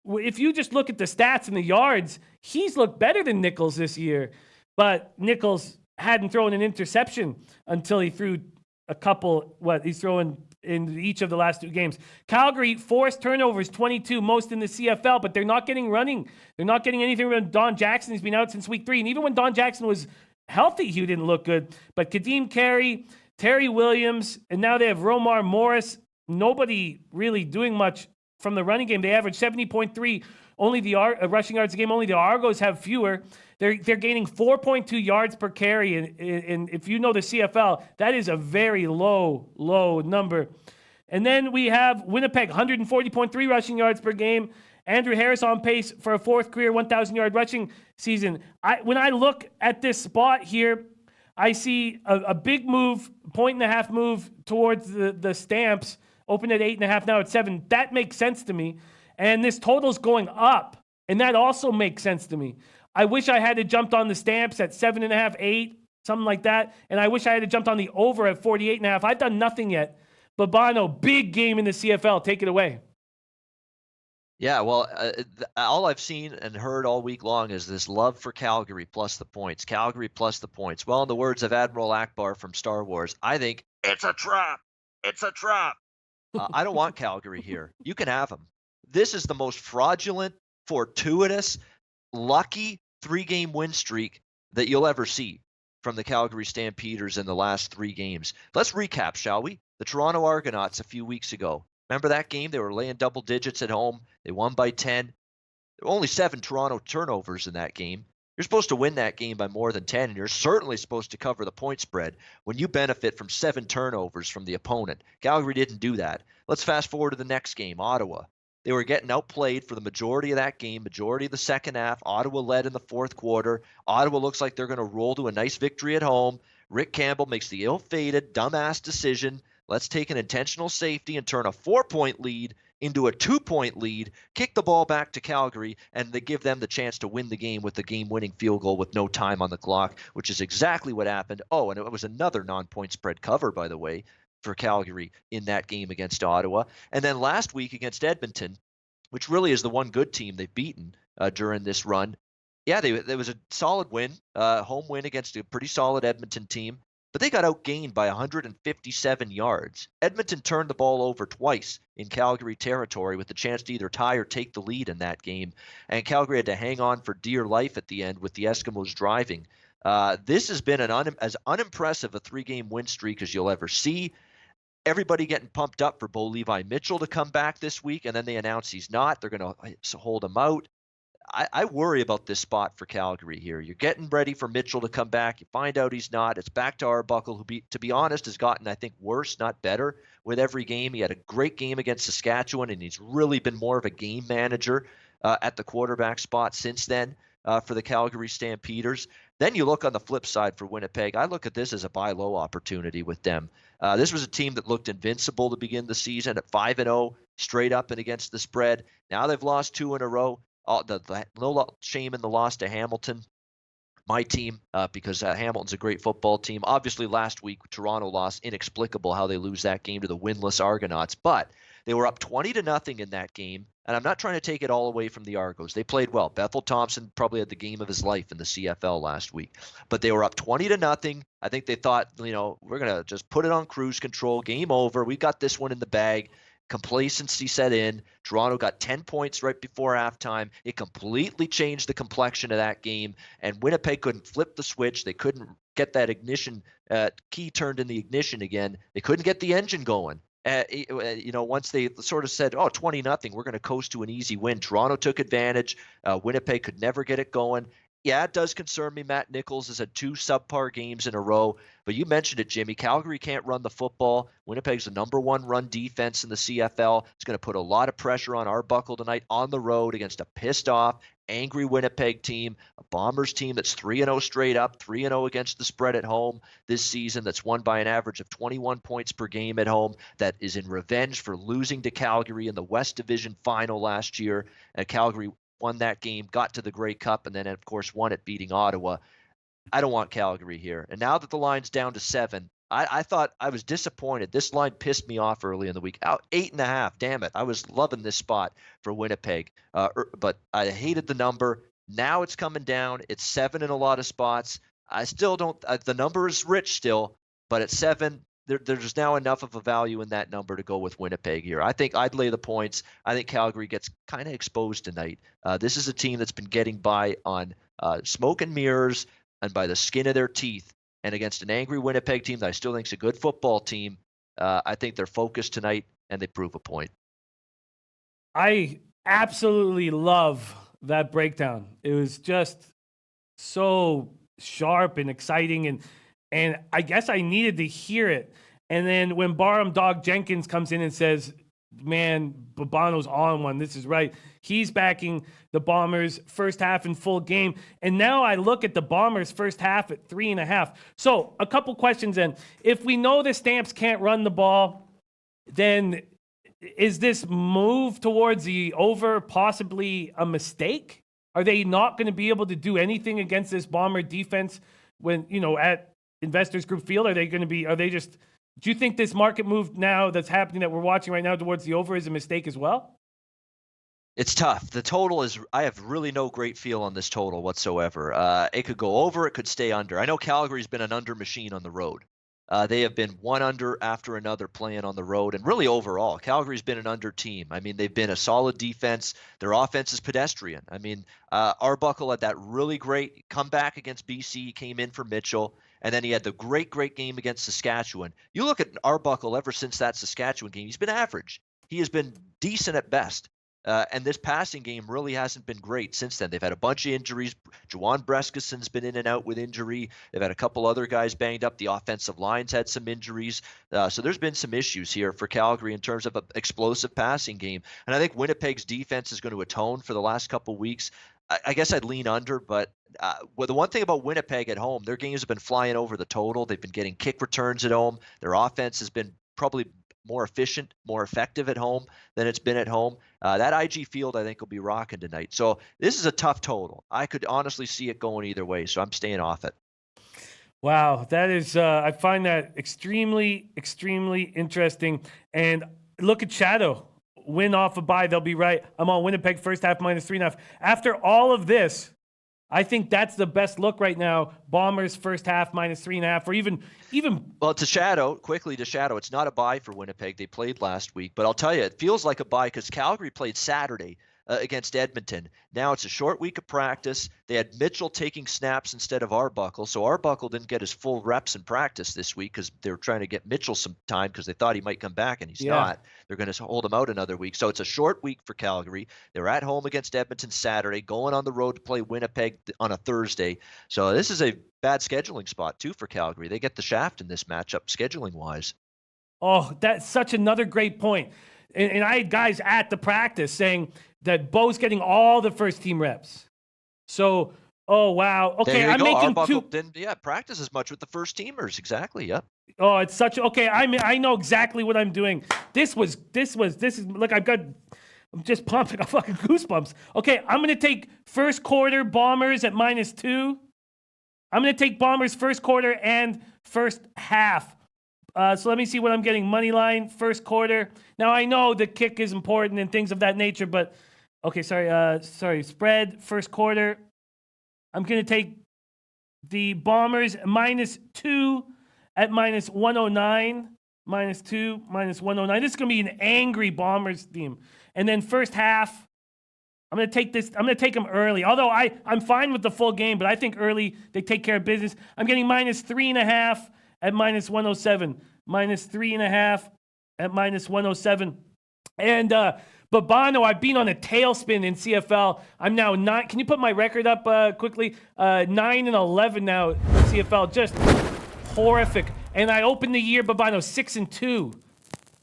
if you just look at the stats and the yards, he's looked better than Nichols this year. But Nichols hadn't thrown an interception until he threw a couple, he's throwing in each of the last 2 games. Calgary, forced turnovers, 22, most in the CFL, but they're not getting running. They're not getting anything from Don Jackson. He's been out since week 3. And even when Don Jackson was healthy, he didn't look good. But Kadeem Carey, Terry Williams, and now they have Romar Morris. Nobody really doing much from the running game. They average 70.3 only the rushing yards a game. Only the Argos have fewer. They're gaining 4.2 yards per carry, and if you know the CFL, that is a very low number. And then we have Winnipeg, 140.3 rushing yards per game. Andrew Harris on pace for a 4th career 1,000-yard rushing season. When I look at this spot here, I see a big move, 1.5 move towards the Stamps. Opened at 8.5, now at 7. That makes sense to me. And this total's going up, and that also makes sense to me. I wish I had jumped on the Stamps at 7.5, 8, something like that. And I wish I had jumped on the over at 48.5. I've done nothing yet. Babino, big game in the CFL. Take it away. Yeah, well, all I've seen and heard all week long is this love for Calgary plus the points. Calgary plus the points. Well, in the words of Admiral Akbar from Star Wars, I think it's a trap. It's a trap. I don't want Calgary here. You can have them. This is the most fraudulent, fortuitous, lucky 3-game win streak that you'll ever see from the Calgary Stampeders in the last 3 games. Let's recap, shall we? The Toronto Argonauts a few weeks ago. Remember that game? They were laying double digits at home. They won by 10. There were only 7 Toronto turnovers in that game. You're supposed to win that game by more than 10, and you're certainly supposed to cover the point spread when you benefit from 7 turnovers from the opponent. Calgary didn't do that. Let's fast forward to the next game, Ottawa. They were getting outplayed for the majority of that game, majority of the second half. Ottawa led in the 4th quarter. Ottawa looks like they're going to roll to a nice victory at home. Rick Campbell makes the ill-fated, dumbass decision. Let's take an intentional safety and turn a 4-point lead into a 2-point lead, kick the ball back to Calgary, and they give them the chance to win the game with the game-winning field goal with no time on the clock, which is exactly what happened. Oh, and it was another non-point spread cover, by the way, for Calgary in that game against Ottawa. And then last week against Edmonton, which really is the one good team they've beaten during this run. Yeah, there was a solid win, home win against a pretty solid Edmonton team, but they got outgained by 157 yards. Edmonton turned the ball over twice in Calgary territory with the chance to either tie or take the lead in that game, and Calgary had to hang on for dear life at the end with the Eskimos driving. This has been as unimpressive a 3-game win streak as you'll ever see. Everybody getting pumped up for Bo Levi Mitchell to come back this week, and then they announce he's not. They're going to hold him out. I worry about this spot for Calgary here. You're getting ready for Mitchell to come back. You find out he's not. It's back to Arbuckle, who, to be honest, has gotten, I think, worse, not better with every game. He had a great game against Saskatchewan, and he's really been more of a game manager at the quarterback spot since then for the Calgary Stampeders. Then you look on the flip side for Winnipeg. I look at this as a buy low opportunity with them. This was a team that looked invincible to begin the season at 5-0, straight up and against the spread. Now they've lost 2 in a row. No shame in the loss to Hamilton, my team, because Hamilton's a great football team. Obviously, last week, Toronto lost. Inexplicable how they lose that game to the winless Argonauts. But they were up 20-0 in that game, and I'm not trying to take it all away from the Argos. They played well. Bethel Thompson probably had the game of his life in the CFL last week. But they were up 20-0. I think they thought, we're going to just put it on cruise control. Game over. We got this one in the bag. Complacency set in. Toronto got 10 points right before halftime. It completely changed the complexion of that game, and Winnipeg couldn't flip the switch. They couldn't get that ignition key turned in the ignition again. They couldn't get the engine going. Once they sort of said, 20-0, we're going to coast to an easy win. Toronto took advantage. Winnipeg could never get it going. Yeah, it does concern me. Matt Nichols has had 2 subpar games in a row. But you mentioned it, Jimmy. Calgary can't run the football. Winnipeg's the #1 run defense in the CFL. It's going to put a lot of pressure on Arbuckle tonight on the road against a pissed off, angry Winnipeg team, a Bombers team that's 3-0 straight up, 3-0 against the spread at home this season, that's won by an average of 21 points per game at home, that is in revenge for losing to Calgary in the West Division final last year. Calgary won that game, got to the Grey Cup, and then, of course, won it beating Ottawa. I don't want Calgary here. And now that the line's down to 7, I thought I was disappointed. This line pissed me off early in the week. 8.5, damn it. I was loving this spot for Winnipeg, but I hated the number. Now it's coming down. It's 7 in a lot of spots. I still don't the number is rich still, but at 7, there's now enough of a value in that number to go with Winnipeg here. I think I'd lay the points. I think Calgary gets kind of exposed tonight. This is a team that's been getting by on smoke and mirrors and by the skin of their teeth. And against an angry Winnipeg team that I still think is a good football team, I think they're focused tonight and they prove a point. I absolutely love that breakdown. It was just so sharp and exciting, and I guess I needed to hear it. And then when Barham Dog Jenkins comes in and says, man, Babino's on one, this is right. He's backing the Bombers first half in full game. And now I look at the Bombers first half at 3.5. So a couple questions then. If we know the Stamps can't run the ball, then is this move towards the over possibly a mistake? Are they not going to be able to do anything against this Bomber defense when, at Investors Group Field? Do you think this market move now that's happening that we're watching right now towards the over is a mistake as well? It's tough. The total is, I have really no great feel on this total whatsoever. It could go over, it could stay under. I know Calgary's been an under machine on the road. They have been one under after another playing on the road, and really overall, Calgary's been an under team. I mean, they've been a solid defense. Their offense is pedestrian. I mean, Arbuckle had that really great comeback against BC. He came in for Mitchell, and then he had the great game against Saskatchewan. You look at Arbuckle ever since that Saskatchewan game, he's been average. He has been decent at best. And this passing game really hasn't been great since then. They've had a bunch of injuries. Juwan Breskison's been in and out with injury. They've had a couple other guys banged up. The offensive line's had some injuries. So there's been some issues here for Calgary in terms of an explosive passing game. And I think Winnipeg's defense is going to atone for the last couple weeks. I guess I'd lean under, but the one thing about Winnipeg at home, their games have been flying over the total. They've been getting kick returns at home. Their offense has been probably more efficient, more effective at home than it's been at home. That IG field, I think, will be rocking tonight. So this is a tough total. I could honestly see it going either way, so I'm staying off it. Wow, that is, I find that extremely, extremely interesting. And look at Shadow. Win off a bye, they'll be right. I'm on Winnipeg first half -3.5. After all of this, I think that's the best look right now. Bombers first half -3.5, or even. Well, to Shadow, it's not a bye for Winnipeg. They played last week, but I'll tell you, it feels like a bye because Calgary played Saturday against Edmonton. Now it's a short week of practice. They had Mitchell taking snaps instead of Arbuckle, so Arbuckle didn't get his full reps in practice this week because they were trying to get Mitchell some time because they thought he might come back, and he's not. They're going to hold him out another week. So it's a short week for Calgary. They're at home against Edmonton Saturday, going on the road to play Winnipeg on a Thursday. So this is a bad scheduling spot, too, for Calgary. They get the shaft in this matchup, scheduling-wise. Oh, that's such another great point. And I had guys at the practice saying that Bo's getting all the first-team reps. So, oh, wow. Okay, I'm making Arbuckle didn't practice as much with the first-teamers. Exactly, yep. Oh, it's such okay. I know exactly what I'm doing. This is look. I'm just pumped. I got fucking goosebumps. Okay, I'm gonna take first quarter Bombers at -2. I'm gonna take Bombers first quarter and first half. So let me see what I'm getting. Money line first quarter. Now I know the kick is important and things of that nature, but okay. Sorry. Spread first quarter. I'm gonna take the Bombers -2. At -109, -2, -109. This is going to be an angry Bombers team. And then first half, I'm going to take this. I'm going to take them early. Although I'm fine with the full game, but I think early they take care of business. I'm getting -3.5 at -107. -3.5 at -107. And Babino, I've been on a tailspin in CFL. I'm now 9. Can you put my record up quickly? 9-11 now in CFL. Just horrific. And I opened the year, Babino, 6-2.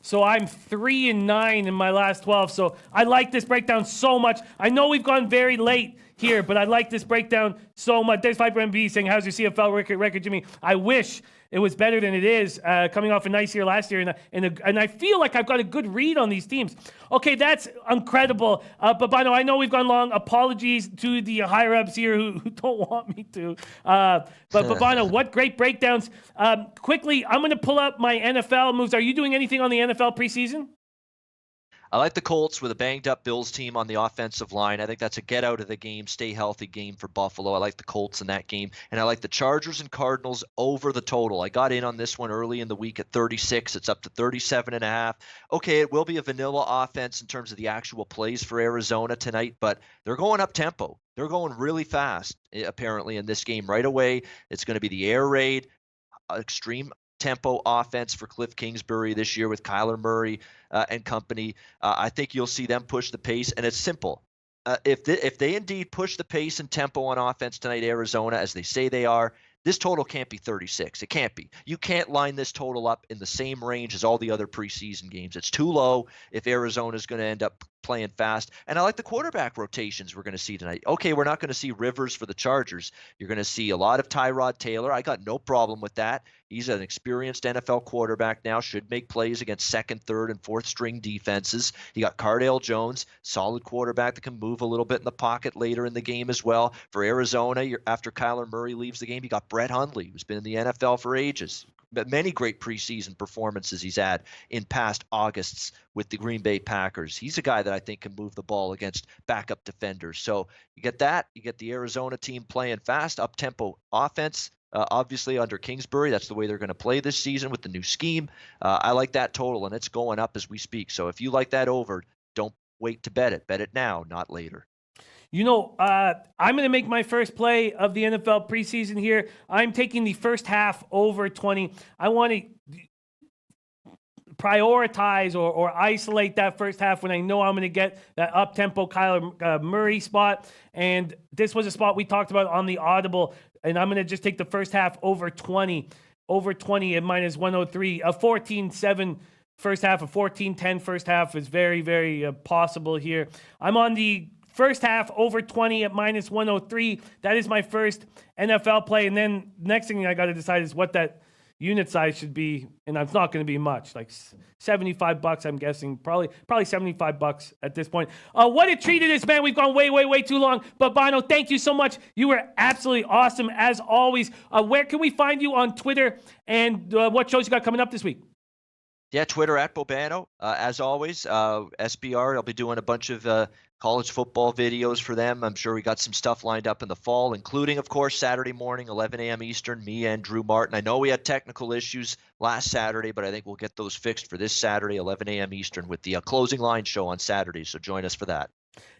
So I'm 3-9 in my last 12. So I like this breakdown so much. I know we've gone very late here, but I like this breakdown so much. There's Viper MB saying, how's your CFL record, Jimmy? I wish it was better than it is, coming off a nice year last year. And I feel like I've got a good read on these teams. Okay, that's incredible. Babino, I know we've gone long. Apologies to the higher-ups here who don't want me to. But Babino, what great breakdowns. Quickly, I'm going to pull up my NFL moves. Are you doing anything on the NFL preseason? I like the Colts with a banged-up Bills team on the offensive line. I think that's a get-out-of-the-game, stay-healthy game for Buffalo. I like the Colts in that game. And I like the Chargers and Cardinals over the total. I got in on this one early in the week at 36. It's up to 37.5. Okay, it will be a vanilla offense in terms of the actual plays for Arizona tonight, but they're going up-tempo. They're going really fast, apparently, in this game right away. It's going to be the air raid, extreme tempo offense for Cliff Kingsbury this year with Kyler Murray and company. I think you'll see them push the pace, and it's simple. If they indeed push the pace and tempo on offense tonight, Arizona, as they say they are, this total can't be 36. It can't be. You can't line this total up in the same range as all the other preseason games. It's too low if Arizona is going to end up playing fast. And I like the quarterback rotations we're going to see tonight. Okay, we're not going to see Rivers for the Chargers. You're going to see a lot of Tyrod Taylor. I got no problem with that. He's an experienced NFL quarterback now, should make plays against second, third, and fourth string defenses. You got Cardale Jones, solid quarterback that can move a little bit in the pocket later in the game as well. For Arizona, after Kyler Murray leaves the game, you got Brett Hundley, who's been in the NFL for ages. But many great preseason performances he's had in past Augusts with the Green Bay Packers. He's a guy that I think can move the ball against backup defenders. So you get that. You get the Arizona team playing fast, up-tempo offense. Obviously, under Kingsbury, that's the way they're going to play this season with the new scheme. I like that total, and it's going up as we speak. So if you like that over, don't wait to bet it. Bet it now, not later. You know, I'm going to make my first play of the NFL preseason here. I'm taking the first half over 20. I want to prioritize or isolate that first half when I know I'm going to get that up-tempo Kyler Murray spot. And this was a spot we talked about on the Audible. And I'm going to just take the first half over 20. Over 20 at -103. A 14-7 first half, a 14-10 first half is very, very possible here. I'm on the first half over 20 at -103. That is my first NFL play. And then next thing I got to decide is what that unit size should be, and it's not going to be much, like $75, I'm guessing, probably $75 at this point. What a treat it is, man. We've gone way too long. But Babino, thank you so much. You were absolutely awesome as always. Where can we find you on Twitter, and what shows you got coming up this week? Yeah, Twitter at Babino. As always, SBR, I'll be doing a bunch of college football videos for them. I'm sure we got some stuff lined up in the fall, including, of course, Saturday morning, 11 a.m. Eastern, me and Drew Martin. I know we had technical issues last Saturday, but I think we'll get those fixed for this Saturday, 11 a.m. Eastern, with the closing line show on Saturday. So join us for that.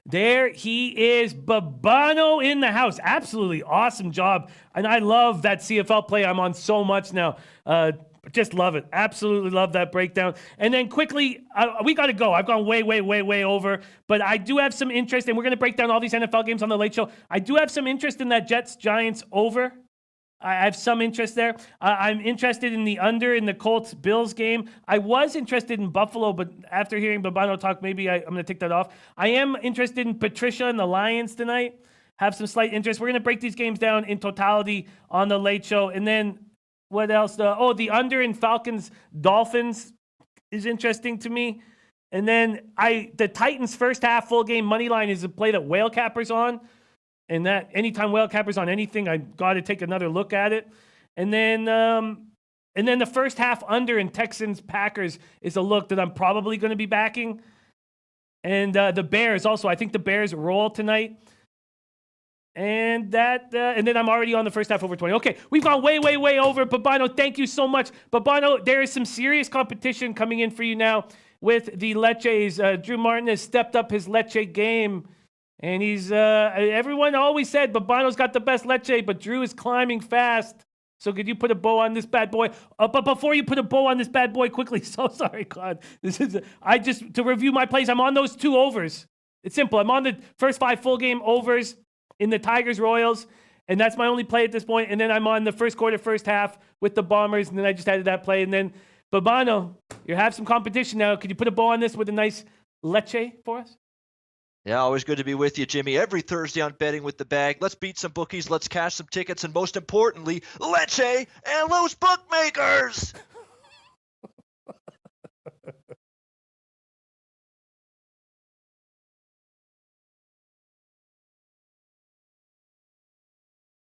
There he is, Babino in the house. Absolutely awesome job. And I love that CFL play I'm on so much now. Just love it. Absolutely love that breakdown. And then quickly, we got to go. I've gone way over. But I do have some interest, and we're going to break down all these NFL games on the Late Show. I do have some interest in that Jets-Giants over. I have some interest there. I'm interested in the under in the Colts-Bills game. I was interested in Buffalo, but after hearing Babino talk, maybe I'm going to take that off. I am interested in Patricia and the Lions tonight. Have some slight interest. We're going to break these games down in totality on the Late Show. And then what else? The under in Falcons-Dolphins is interesting to me. And then the Titans first half full game money line is a play that Whale Capper's on. And that anytime Whale Capper's on anything, I got to take another look at it. And then the first half under in Texans-Packers is a look that I'm probably going to be backing. And the Bears also. I think the Bears roll tonight. And then I'm already on the first half over 20. Okay, we've gone way over. Babino, thank you so much. Babino, there is some serious competition coming in for you now with the Leches. Drew Martin has stepped up his Leche game. And he's, everyone always said Babino's got the best Leche, but Drew is climbing fast. So could you put a bow on this bad boy? But before you put a bow on this bad boy, quickly, so sorry, Claude. To review my plays, I'm on those 2 overs. It's simple. I'm on the first 5 full game overs in the Tigers-Royals, and that's my only play at this point. And then I'm on the first quarter, first half with the Bombers, and then I just added that play. And then, Babino, you have some competition now. Could you put a bow on this with a nice Leche for us? Yeah, always good to be with you, Jimmy. Every Thursday on Betting with the Bag. Let's beat some bookies, let's cash some tickets, and most importantly, Leche and Los Bookmakers!